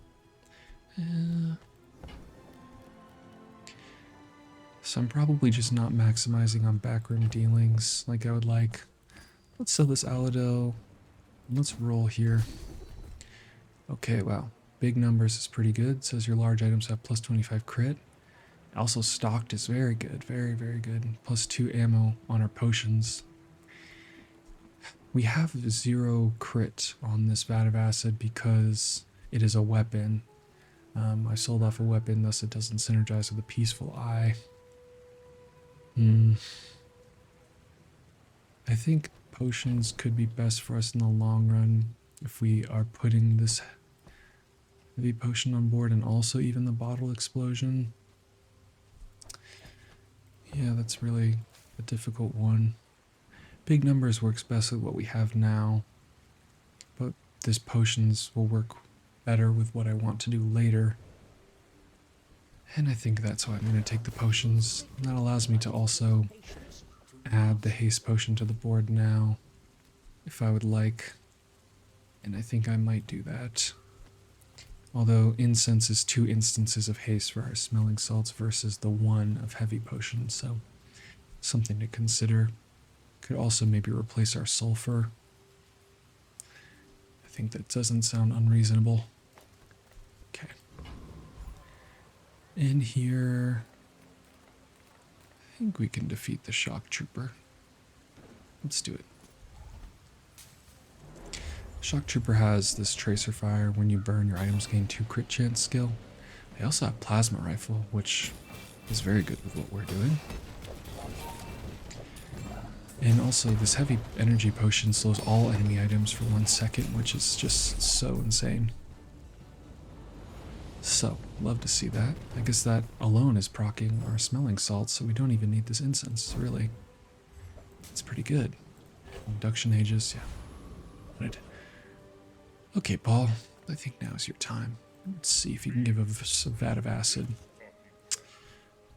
So I'm probably just not maximizing on backroom dealings like I would like. Let's sell this Aladel. Let's roll here. Okay, wow. Big numbers is pretty good. Says your large items have plus 25 crit. Also, stocked is very good. Very, very good. Plus 2 ammo on our potions. We have 0 crit on this Vat of Acid because it is a weapon. I sold off a weapon, thus it doesn't synergize with the Peaceful Eye. I think potions could be best for us in the long run if we are putting this heavy potion on board and also even the bottle explosion. Yeah, that's really a difficult one. Big numbers works best with what we have now, but this potions will work better with what I want to do later. And I think that's why I'm going to take the potions. That allows me to also add the haste potion to the board now, if I would like. And I think I might do that. Although incense is 2 instances of haste for our smelling salts versus the 1 of heavy potions, so something to consider. Could also maybe replace our sulfur. I think that doesn't sound unreasonable. Okay. In here, I think we can defeat the shock trooper. Let's do it. Shock trooper has this tracer fire. When you burn, your items gain 2 crit chance skill. They also have plasma rifle, which is very good with what we're doing. And also, this heavy energy potion slows all enemy items for 1 second, which is just so insane. So, love to see that. I guess that alone is proccing our smelling salts, so we don't even need this incense, really. It's pretty good. Induction ages, yeah. Right. Okay, Paul, I think now is your time. Let's see if you can give us a Vat of Acid.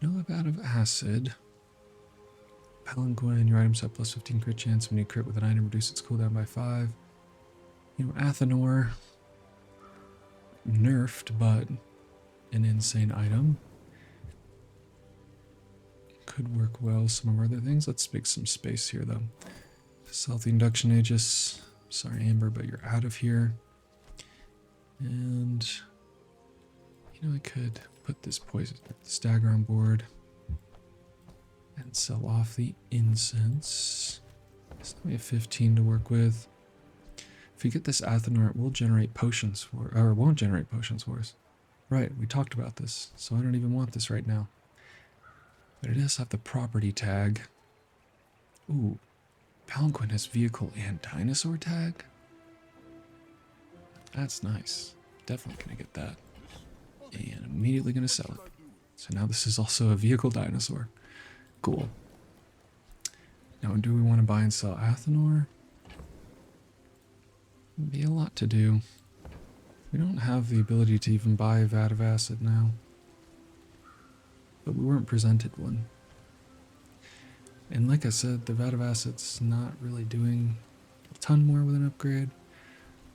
No Vat of Acid. Palanquin, your items have plus 15 crit chance. When you crit with an item, reduce its cooldown by 5. You know, Athenor. Nerfed, but an insane item. Could work well some of our other things. Let's make some space here, though. Stealthy Induction Aegis. Sorry, Amber, but you're out of here. And, you know, I could put this poison stagger on board and sell off the incense. So we have 15 to work with. If we get this Athenor, it will generate potions for, or it won't generate potions for us. Right, we talked about this, so I don't even want this right now. But it does have the property tag. Ooh, Palanquin has vehicle and dinosaur tag? That's nice. Definitely gonna get that. And immediately gonna sell it. So now this is also a vehicle dinosaur. Cool. Now, do we want to buy and sell Athenor? It'd be a lot to do. We don't have the ability to even buy a Vat of Acid now. But we weren't presented one. And like I said, the Vat of Acid's not really doing a ton more with an upgrade.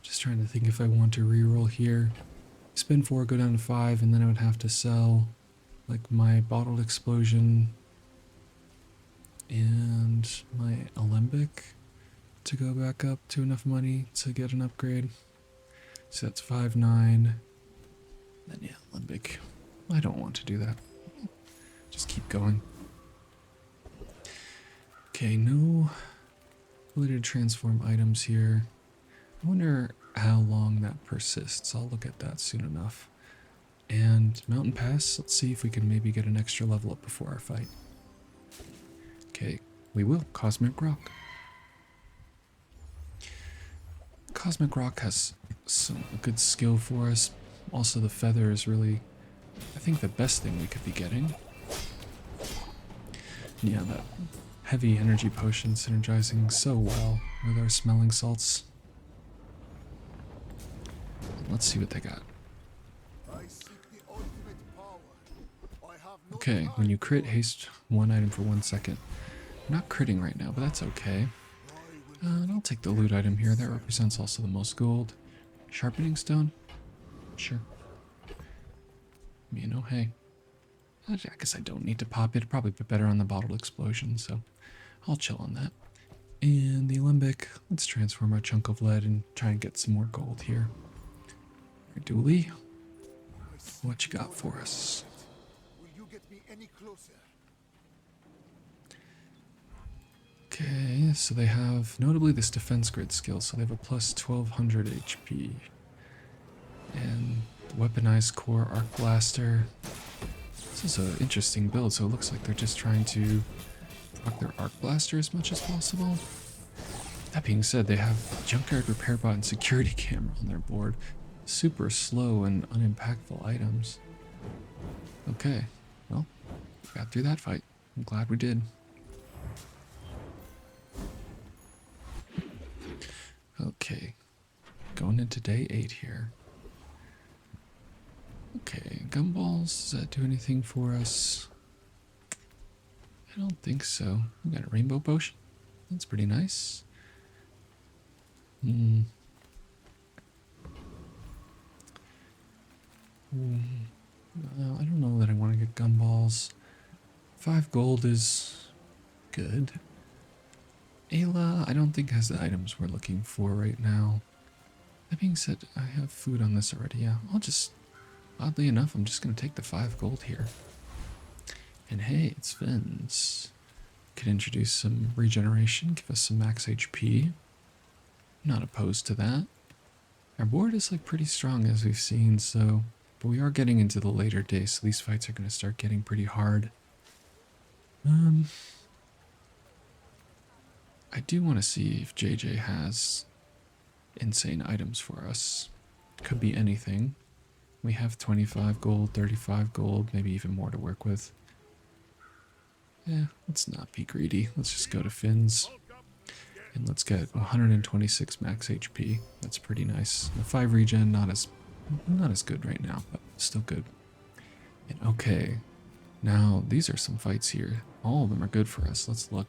Just trying to think if I want to reroll here. Spend 4, go down to 5, and then I would have to sell like my bottled explosion and my alembic to go back up to enough money to get an upgrade. So that's 5, 9. Then yeah, alembic. I don't want to do that. Just keep going. Okay, no ability to transform items here. I wonder how long that persists. I'll look at that soon enough. And Mountain Pass, let's see if we can maybe get an extra level up before our fight. Okay, we will. Cosmic Rock. Cosmic Rock has some good skill for us. Also, the feather is really, I think, the best thing we could be getting. Yeah, that heavy energy potion synergizing so well with our smelling salts. Let's see what they got. Okay, when you crit, haste 1 item for 1 second. I'm not critting right now, but that's okay. And I'll take the loot item here. That represents also the most gold. Sharpening stone? Sure. You know, hey. I guess I don't need to pop it. It'd probably be better on the bottled explosion, so I'll chill on that. And the alembic, let's transform our chunk of lead and try and get some more gold here. Alright, Dooley, what you got for us? Will you get me any closer. Okay, so they have notably this defense grid skill, so they have a plus 1200 HP. And weaponized core arc blaster. This is an interesting build, so it looks like they're just trying to proc their arc blaster as much as possible. That being said, they have junkyard repair bot and security camera on their board. Super slow and unimpactful items. Okay, well, we got through that fight. I'm glad we did. Okay, going into day 8 here. Okay, gumballs, does that do anything for us? I don't think so. We got a rainbow potion. That's pretty nice. I don't know that I want to get gumballs. 5 gold is good. Ayla, I don't think has the items we're looking for right now. That being said, I have food on this already. Yeah, I'll just, oddly enough, I'm just going to take the 5 gold here. And hey, it's Vince. Could introduce some regeneration, give us some max HP. Not opposed to that. Our board is like pretty strong as we've seen, so, but we are getting into the later days, so these fights are going to start getting pretty hard. I do want to see if JJ has insane items for us. Could be anything. We have 25 gold, 35 gold, maybe even more to work with. Yeah, let's not be greedy. Let's just go to Finn's. And let's get 126 max HP. That's pretty nice. The 5 regen, not as good right now, but still good. And okay, now these are some fights here. All of them are good for us. Let's look.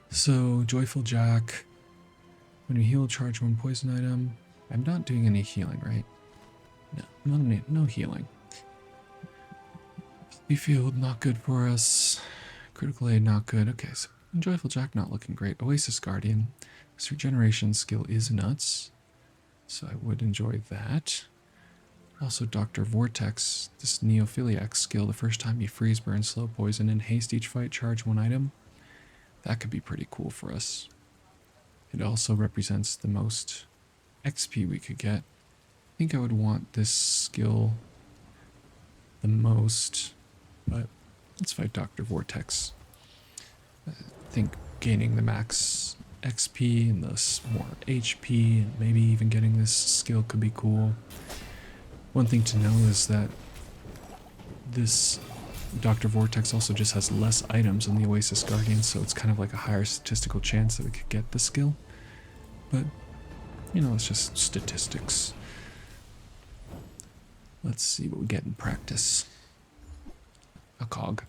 So, Joyful Jack. When you heal, charge 1 poison item. I'm not doing any healing, right? No healing. Healthy Field, not good for us. Critical Aid, not good. Okay, so Joyful Jack, not looking great. Oasis Guardian. This regeneration skill is nuts, so I would enjoy that. Also, Dr. Vortex, this Neophiliac skill. The first time you freeze, burn, slow, poison, and haste each fight, charge 1 item. That could be pretty cool for us. It also represents the most XP we could get. I think I would want this skill the most, but let's fight Dr. Vortex. I think gaining the max XP and the more HP and maybe even getting this skill could be cool. One thing to know is that this Dr. Vortex also just has less items than the Oasis Guardian, so it's kind of like a higher statistical chance that we could get the skill. But, you know, it's just statistics. Let's see what we get in practice. A cog.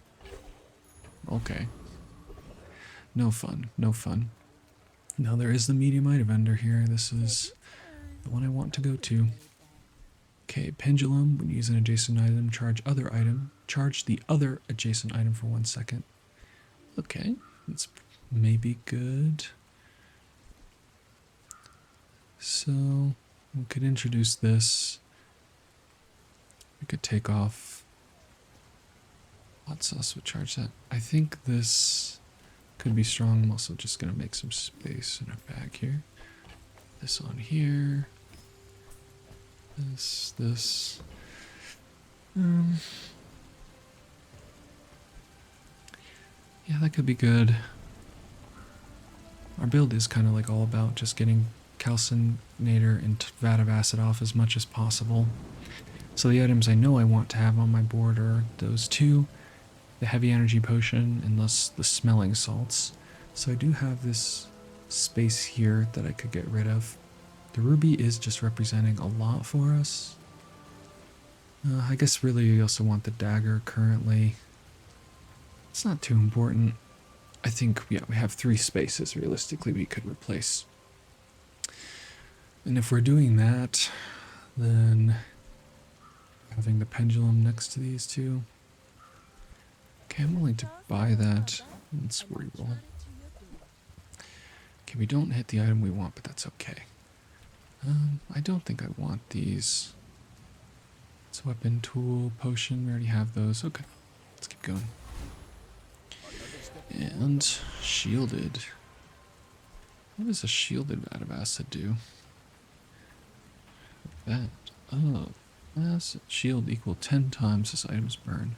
Okay. No fun, no fun. Now there is the medium item vendor here. This is the one I want to go to. Okay, pendulum. When you use an adjacent item, charge the other adjacent item for 1 second. Okay, that's maybe good. So we could introduce this. We could take off hot sauce would charge that. I think this could be strong. I'm also just gonna make some space in our bag here. This on here. This. Yeah, that could be good. Our build is kind of like all about just getting Calcinator and Vat of Acid off as much as possible. So the items I know I want to have on my board are those 2, the heavy energy potion and thus the smelling salts. So I do have this space here that I could get rid of. The ruby is just representing a lot for us. I guess really you also want the dagger currently. It's not too important. I think, yeah, we have 3 spaces realistically we could replace. And if we're doing that, then having the pendulum next to these 2. Okay, I'm willing to buy that. Let's reroll. Okay, we don't hit the item we want, but that's okay. I don't think I want these. It's weapon, tool, potion. We already have those. Okay, let's keep going. And shielded. What does a shielded Vat of Acid do? That. Oh. Acid shield equal 10 times this item's burn.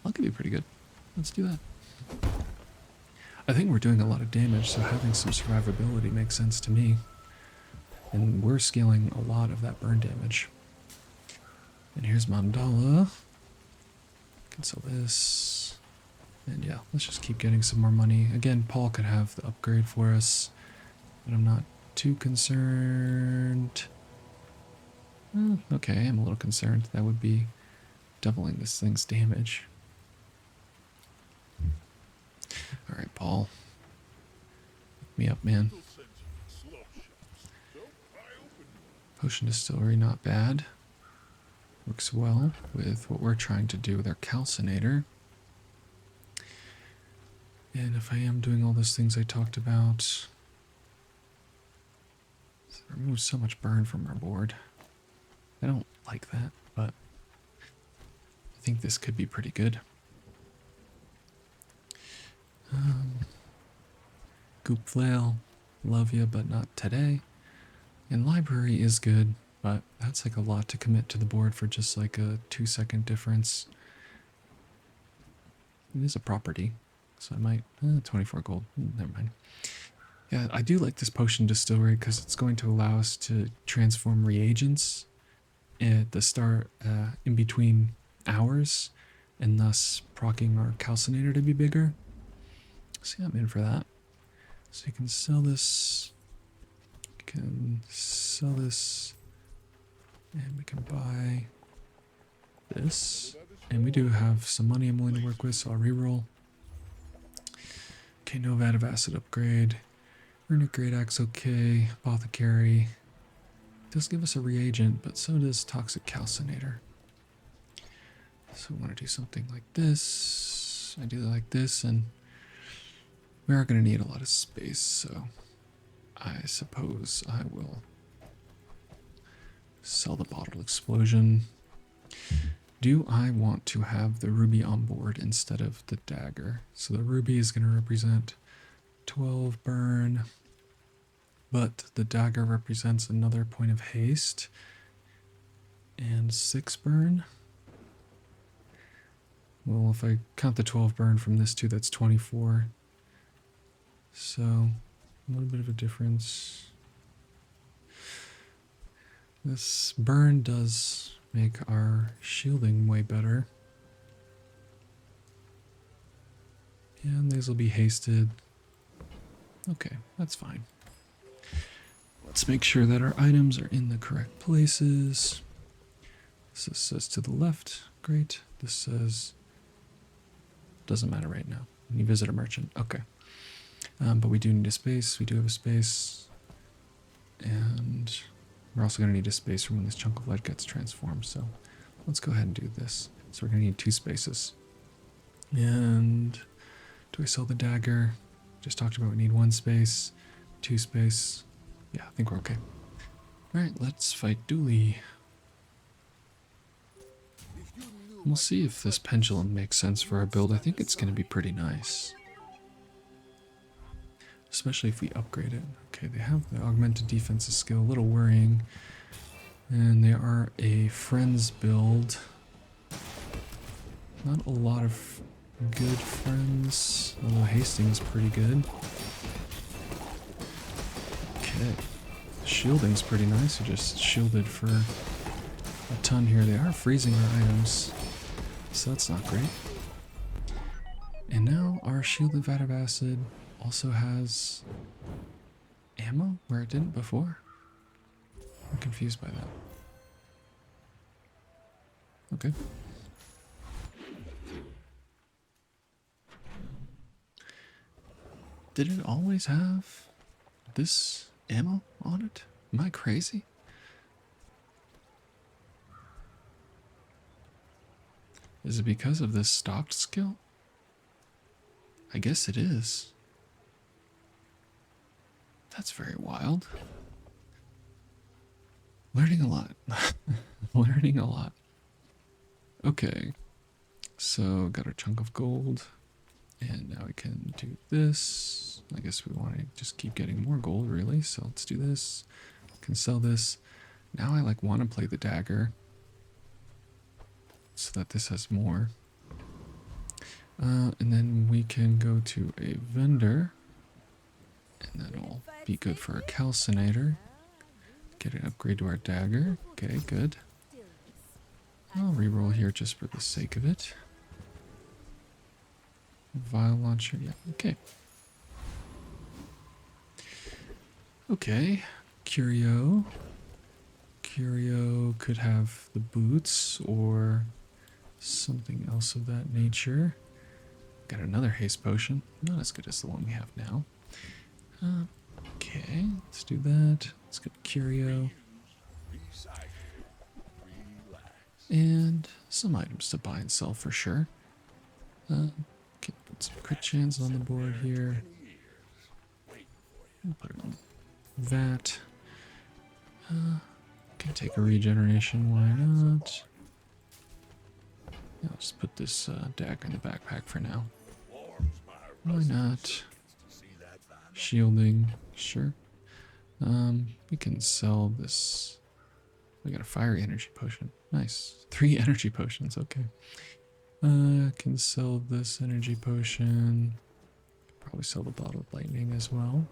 That could be pretty good. Let's do that. I think we're doing a lot of damage, so having some survivability makes sense to me. And we're scaling a lot of that burn damage. And here's Mandala. Can sell this. And yeah, let's just keep getting some more money. Again, Paul could have the upgrade for us, but I'm not too concerned. Well, okay, I'm a little concerned. That would be doubling this thing's damage. Alright, Paul. Hook me up, man. Potion distillery, not bad. Works well with what we're trying to do with our calcinator. And if I am doing all those things I talked about, remove so much burn from our board. I don't like that, but I think this could be pretty good. Goop Flail, love ya, but not today. And library is good, but that's like a lot to commit to the board for just like a 2-second difference. It is a property, so I might, 24 gold, never mind. Yeah, I do like this potion distillery because it's going to allow us to transform reagents at the start, in between hours, and thus proccing our calcinator to be bigger. So yeah, I'm in for that. So you can sell this, and we can buy this. And we do have some money I'm willing to work with, so I'll reroll. Okay, no Vat of Acid upgrade. Runic Great Axe, okay. Apothecary. Does give us a reagent, but so does Toxic Calcinator. So we want to do something like this. I do like this, and we are going to need a lot of space, so I suppose I will sell the Bottle Explosion. Do I want to have the ruby on board instead of the dagger? So the ruby is going to represent 12 burn, but the dagger represents another point of haste and 6 burn. Well, if I count the 12 burn from this too, that's 24. So a little bit of a difference. This burn does make our shielding way better. And these will be hasted. Okay, that's fine. Let's make sure that our items are in the correct places. This says to the left. Great. This says doesn't matter right now. You visit a merchant. Okay. But we do need a space. We do have a space. And we're also going to need a space for when this chunk of lead gets transformed. So let's go ahead and do this. So we're going to need 2 spaces. And do I sell the dagger? Just talked about we need 1 space, 2 space. Yeah, I think we're okay. Alright, let's fight Dooley. We'll see if this pendulum makes sense for our build. I think it's going to be pretty nice. Especially if we upgrade it. Okay, they have the augmented defensive skill, a little worrying. And they are a friends build. Not a lot of good friends, although Hastings is pretty good. Okay, shielding's pretty nice. We just shielded for a ton here. They are freezing our items, so that's not great. And now our shielded Vat of Acid also has ammo where it didn't before. I'm confused by that. Okay. Did it always have this ammo on it? Am I crazy? Is it because of this stocked skill? I guess it is. That's very wild. Learning a lot. Learning a lot. Okay. So, got our chunk of gold. And now we can do this. I guess we want to just keep getting more gold, really. So let's do this. Can sell this. Now I like want to play the dagger so that this has more. And then we can go to a vendor. And that'll be good for a calcinator. Get an upgrade to our dagger. Okay, good. I'll reroll here just for the sake of it. Vial launcher, yeah, okay. Okay, Curio. Curio could have the boots or something else of that nature. Got another haste potion, not as good as the one we have now. Okay, let's do that. Let's get Curio. And some items to buy and sell for sure. Okay, put some crit chance on the board here. We'll put it on that. Can take a regeneration, why not? Yeah, I'll just put this dagger in the backpack for now. Why not? Shielding, sure. We can sell this. We got a fiery energy potion. Nice. 3 energy potions, okay. Can sell this energy potion. Probably sell the bottle of lightning as well.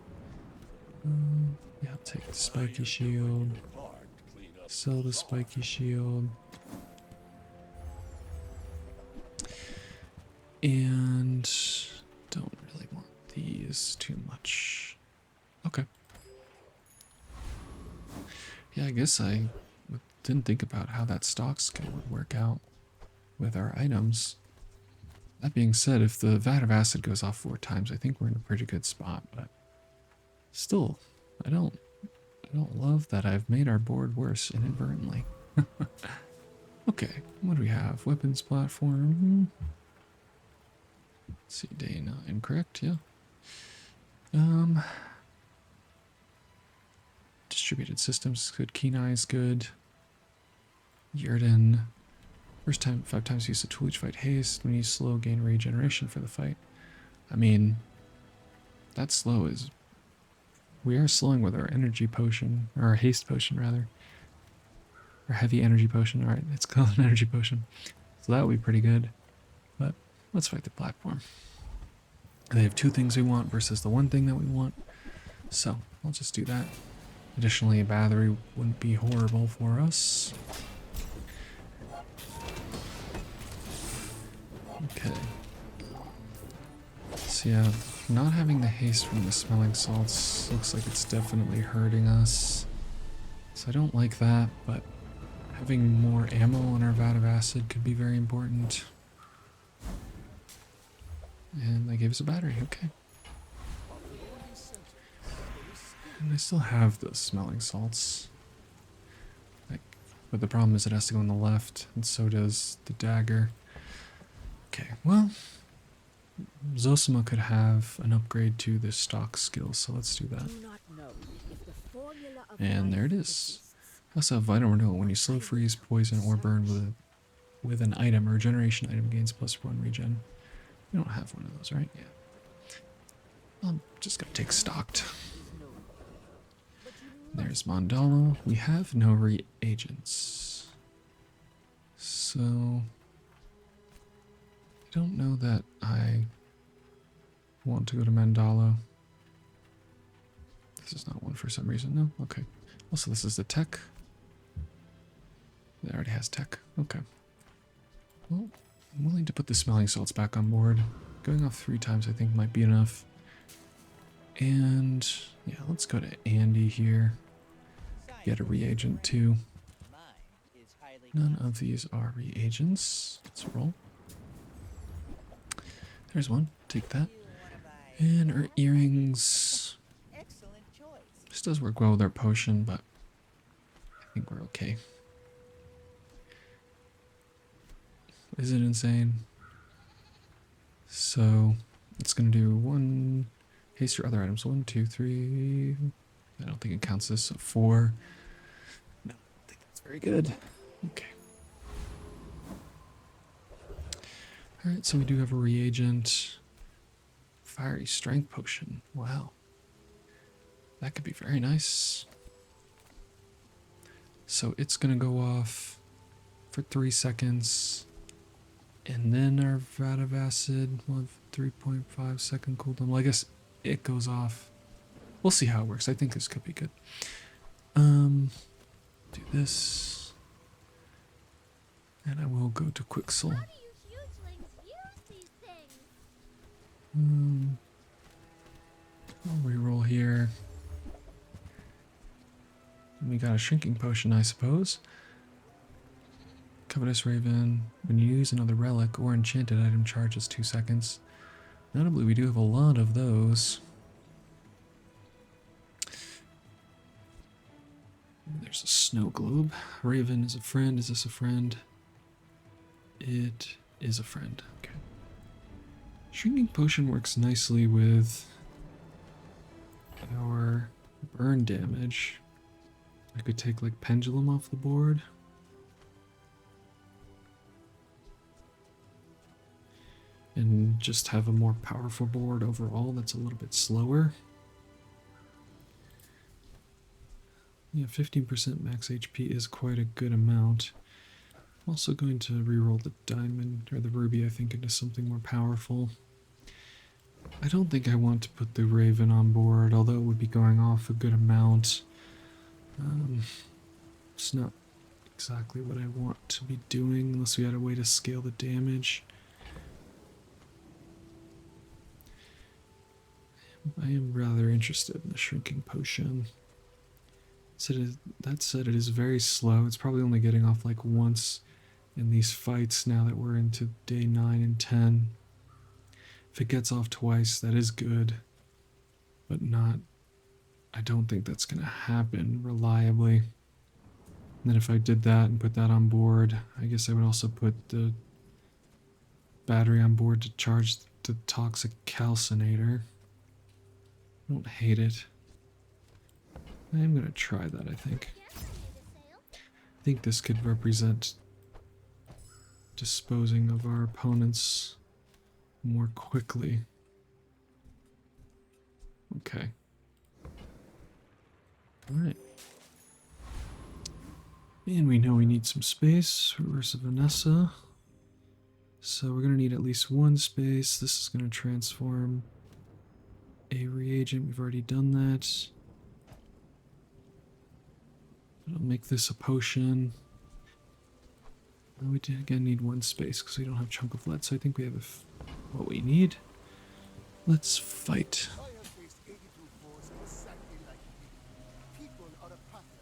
Yeah, I'll take the spiky shield. Sell the spiky shield. And don't really want these too much. Okay. Yeah, I guess I didn't think about how that stock skill would work out with our items. That being said, if the Vat of Acid goes off 4 times, I think we're in a pretty good spot, but still, I don't love that I've made our board worse inadvertently. Okay, what do we have? Weapons platform. Let's see, day 9, correct? Yeah. Distributed systems is good. Keen Eye is good. Yurden. First time, 5 times use the tool each fight haste. When you slow, gain regeneration for the fight. I mean, that slow is... We are slowing with our energy potion, or our haste potion rather. Or heavy energy potion, alright, it's called an energy potion. So that would be pretty good. But let's fight the platform. They have 2 things we want versus the 1 thing that we want. So, I'll just do that. Additionally, a battery wouldn't be horrible for us. Okay. So yeah, not having the haste from the smelling salts looks like it's definitely hurting us. So I don't like that, but having more ammo on our Vat of Acid could be very important. And they gave us a battery, okay. And I still have the smelling salts. But the problem is it has to go on the left, and so does the dagger. Okay, well, Zosima could have an upgrade to this stock skill, so let's do that. And there it is. Also have Vital Renewal. When you slow, freeze, poison, or burn with an item or a generation item gains +1 regen. We don't have one of those, right? Yeah. I'm just gonna take stocked. There's Mandala. We have no reagents. So... I don't know that I want to go to Mandala. This is not one for some reason. No? Okay. Also, this is the tech. It already has tech. Okay. Well, I'm willing to put the smelling salts back on board. Going off 3 times I think might be enough. And yeah, let's go to Andy here. Get a reagent too. None of these are reagents. Let's roll. There's one. Take that. And our earrings. This does work well with our potion, but I think we're okay. Is it insane? So it's gonna do 1 haste your other items. 1, 2, 3. I don't think it counts this. So 4. No. Very good. Okay. Alright, so we do have a reagent. Fiery strength potion. Wow. That could be very nice. So it's going to go off for 3 seconds. And then our Vat of Acid will have 3.5 second cooldown. Well, I guess it goes off. We'll see how it works. I think this could be good. Do this. And I will go to Quixel. How do you hugelings use these things? I'll reroll here. We got a shrinking potion, I suppose. Covetous Raven. When you use another relic or enchanted item, charges 2 seconds. Notably, we do have a lot of those. There's a snow globe. Raven is a friend. Is this a friend? It is a friend. Okay. Shrinking potion works nicely with our burn damage. I could take like pendulum off the board. And just have a more powerful board overall that's a little bit slower. Yeah, 15% max HP is quite a good amount. I'm also going to reroll the diamond, or the ruby, I think, into something more powerful. I don't think I want to put the raven on board, although it would be going off a good amount. It's not exactly what I want to be doing, unless we had a way to scale the damage. I am rather interested in the shrinking potion. That said, it is very slow. It's probably only getting off like once in these fights now that we're into day 9 and 10. If it gets off twice, that is good, but not. I don't think that's going to happen reliably. And then if I did that and put that on board, I guess I would also put the battery on board to charge the toxic calcinator. I don't hate it. I am going to try that, I think. I think this could represent disposing of our opponents more quickly. Okay. Alright. And we know we need some space. Reverse of Vanessa. So we're going to need at least 1 space. This is going to transform a reagent. We've already done that. I'll make this a potion. We did again need 1 space because we don't have chunk of lead, so I think we have what we need. Let's fight. I have faced 82 foes exactly like you. People are a pattern.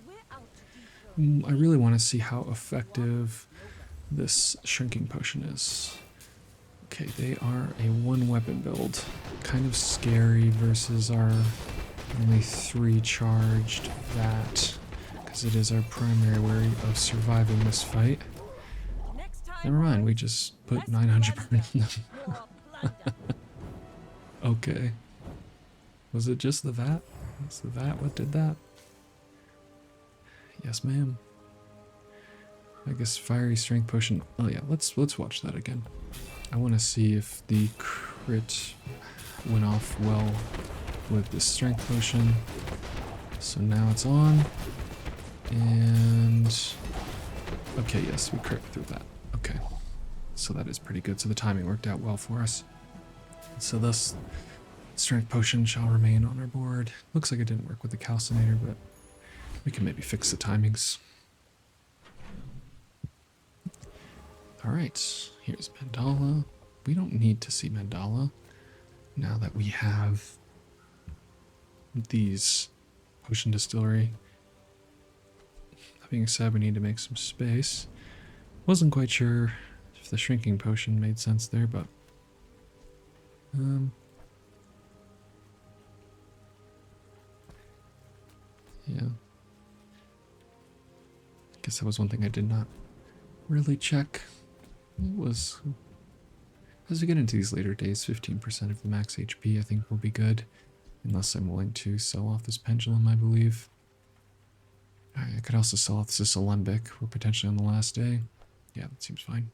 We're out to dethrone. I really want to see how effective this shrinking potion is. Okay, they are a 1 weapon build. Kind of scary versus our only 3 charged vat, because it is our primary way of surviving this fight. Next time, Never mind, we just put 900 burn in them. for plunder. Okay. Was it just the vat? Was the vat what did that? Yes, ma'am. I guess fiery strength potion. Oh yeah, let's watch that again. I want to see if the crit went off well with the strength potion. So now it's on. And okay, yes, we crit through that. Okay. So that is pretty good. So the timing worked out well for us. So thus strength potion shall remain on our board. Looks like it didn't work with the calcinator, but we can maybe fix the timings. Alright, here's Mandala. We don't need to see Mandala now that we have these potion distillery. That being said, we need to make some space. Wasn't quite sure if the shrinking potion made sense there, but yeah. Guess that was one thing I did not really check. It was, as we get into these later days, 15% of the max HP I think will be good. Unless I'm willing to sell off this pendulum, I believe. Alright, I could also sell this as a limbic. We're potentially on the last day. Yeah, that seems fine.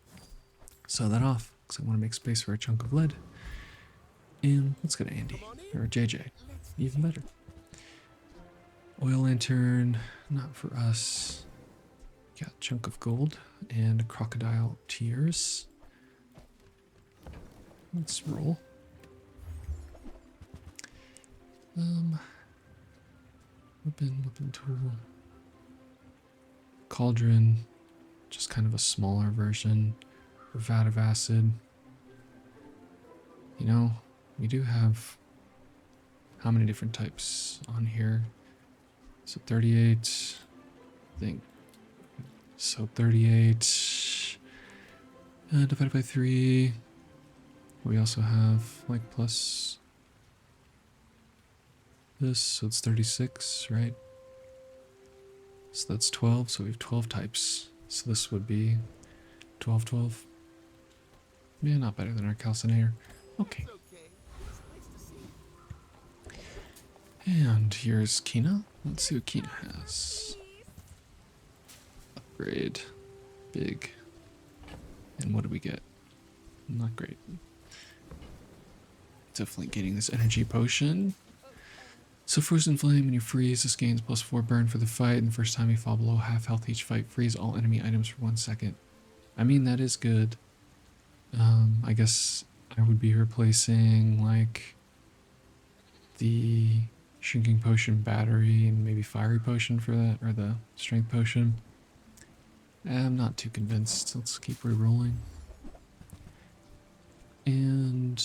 Sell that off, because I want to make space for a chunk of lead. And let's go to Andy, or JJ, even better. Oil lantern, not for us. Got a chunk of gold and crocodile tears. Let's roll. Weapon tool. Cauldron, just kind of a smaller version. Vat of Acid. You know, we do have how many different types on here? So 38, I think. So 38 divided by 3. We also have like plus this, so it's 36, right? So that's 12, so we have 12 types. So this would be 12, 12. Yeah, not better than our calcinator. Okay. And here's Kina. Let's see what Kina has. Upgrade. Big. And what do we get? Not great. Definitely getting this energy potion. So Frozen Flame, when you freeze, this gains +4 burn for the fight, and the first time you fall below half health each fight, freeze all enemy items for 1 second. I mean, that is good. I guess I would be replacing, like, the Shrinking Potion battery and maybe Fiery Potion for that, or the Strength Potion. I'm not too convinced. Let's keep re-rolling. And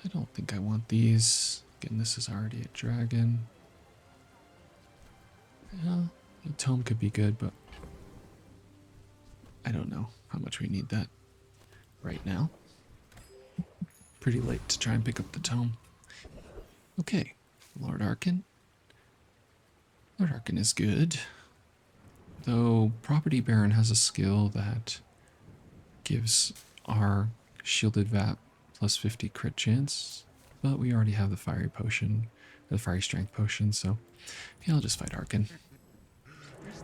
I don't think I want these. Again, this is already a dragon. Yeah, the tome could be good, but I don't know how much we need that right now. Pretty late to try and pick up the tome. Okay, Lord Arkin. Lord Arkin is good. Though Property Baron has a skill that gives our Shielded Vat +50 crit chance. But we already have the Fiery Potion, the Fiery Strength Potion, so yeah, I'll just fight Arkin.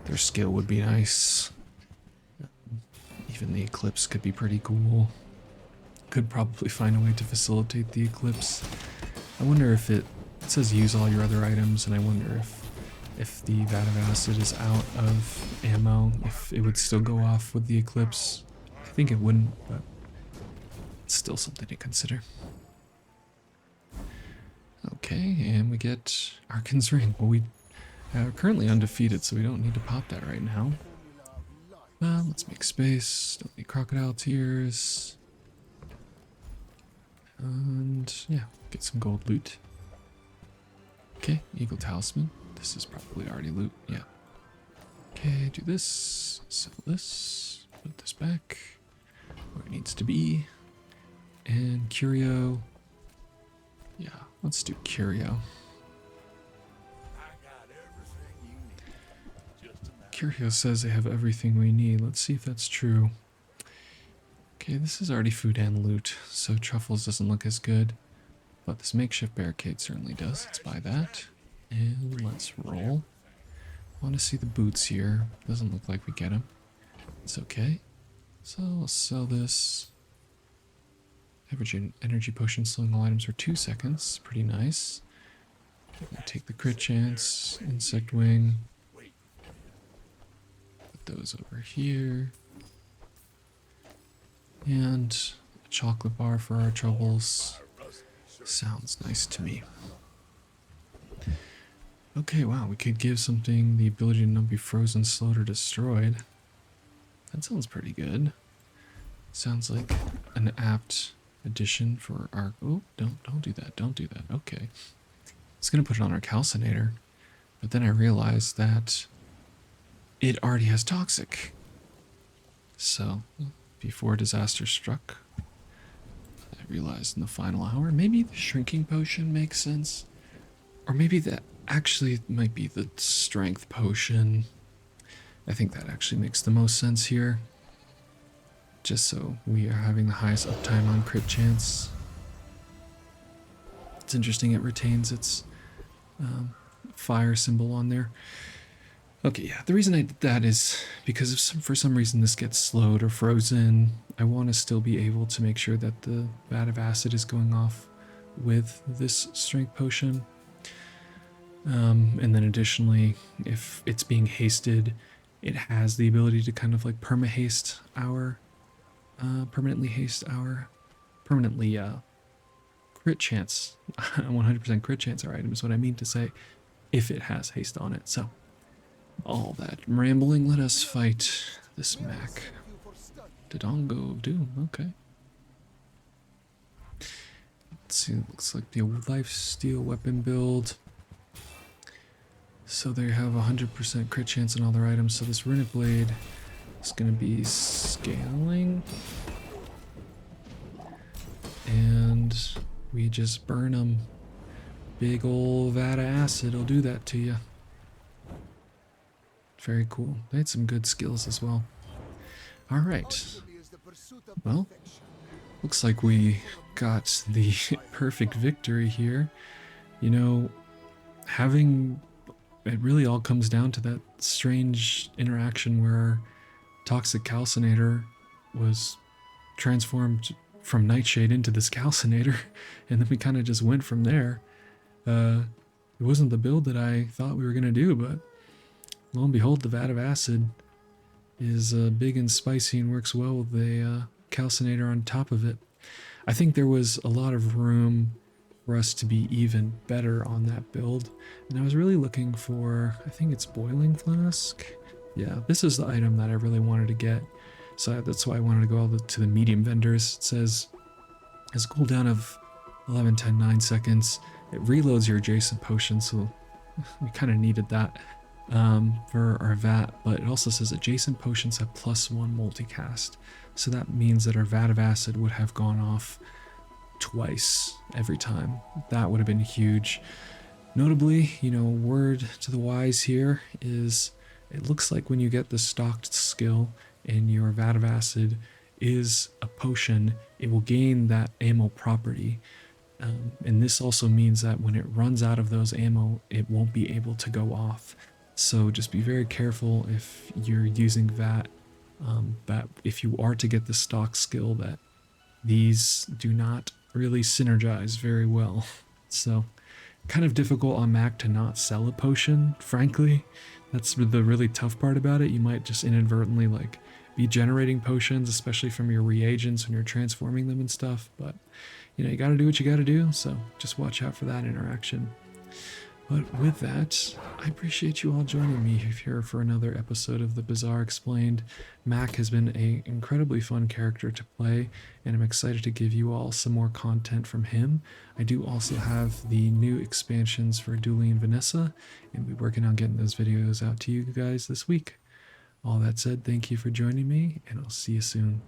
Their skill would be nice. Even the Eclipse could be pretty cool. Could probably find a way to facilitate the Eclipse. I wonder if it says use all your other items, and I wonder if the Vat of Acid is out of ammo, if it would still go off with the Eclipse. I think it wouldn't, but it's still something to consider. Okay, and we get Arkin's Ring. Well, we are currently undefeated, so we don't need to pop that right now. Well, let's make space. Don't need crocodile tears. And yeah, get some gold loot. Okay, Eagle Talisman. This is probably already loot, yeah. Okay, do this, sell this, put this back where it needs to be. And Curio. Yeah, let's do Curio. Curio says they have everything we need. Let's see if that's true. Okay, this is already food and loot, so truffles doesn't look as good. But this makeshift barricade certainly does. Let's buy that. And let's roll. I want to see the boots here. Doesn't look like we get them. It's okay. So I'll sell this. Average energy potion slowing all items for 2 seconds. Pretty nice. We'll take the crit chance. Insect wing. Put those over here. And a chocolate bar for our troubles. Sounds nice to me. Okay, wow, we could give something the ability to not be frozen, slowed, or destroyed. That sounds pretty good. Sounds like an apt addition for our... Oh, don't do that, don't do that. Okay. I was going to put it on our calcinator, but then I realized that it already has toxic. So, before disaster struck, I realized in the final hour, maybe the shrinking potion makes sense. Or maybe that actually might be the strength potion. I think that actually makes the most sense here. Just so we are having the highest uptime on crit chance. It's interesting it retains its fire symbol on there. Okay, yeah, the reason I did that is because if for some reason this gets slowed or frozen, I want to still be able to make sure that the Vat of Acid is going off with this strength potion. And then additionally, if it's being hasted, it has the ability to kind of like perma-haste our, permanently crit chance, 100% crit chance our item is what I mean to say, if it has haste on it. So, all that rambling, let us fight this Mac. You for study. Dodongo of Doom, okay. Let's see, it looks like the lifesteal weapon build. So they have 100% crit chance on all their items, so this runic blade is going to be scaling. And we just burn them. Big ol' vat of acid will do that to you. Very cool. They had some good skills as well. Alright. Ultimately is the pursuit of Well, perfection. looks like we got the perfect victory here. You know, having... It really all comes down to that strange interaction where Toxic Calcinator was transformed from Nightshade into this Calcinator, and then we kind of just went from there. It wasn't the build that I thought we were going to do, but lo and behold, the Vat of Acid is big and spicy and works well with the Calcinator on top of it. I think there was a lot of room for us to be even better on that build, and I was really looking for, I think it's Boiling Flask. Yeah, this is the item that I really wanted to get, so that's why I wanted to go all to the medium vendors. It says has a cooldown of 11, 10, 9 seconds. It reloads your adjacent potion, so we kind of needed that for our vat, but it also says adjacent potions have +1 multicast, so that means that our Vat of Acid would have gone off twice every time. That would have been huge. Notably, you know, word to the wise here is it looks like when you get the stocked skill and your Vat of Acid is a potion, it will gain that ammo property. And this also means that when it runs out of those ammo, it won't be able to go off. So just be very careful if you're using Vat, that if you are to get the stock skill, that these do not really synergize very well. So kind of difficult on Mac to not sell a potion, frankly. That's the really tough part about it. You might just inadvertently like be generating potions, especially from your reagents when you're transforming them and stuff, but you know, you gotta do what you gotta do, so just watch out for that interaction. But with that, I appreciate you all joining me here for another episode of the Bazaar Explained. Mac has been an incredibly fun character to play, and I'm excited to give you all some more content from him. I do also have the new expansions for Dooley and Vanessa, and we're working on getting those videos out to you guys this week. All that said, thank you for joining me, and I'll see you soon.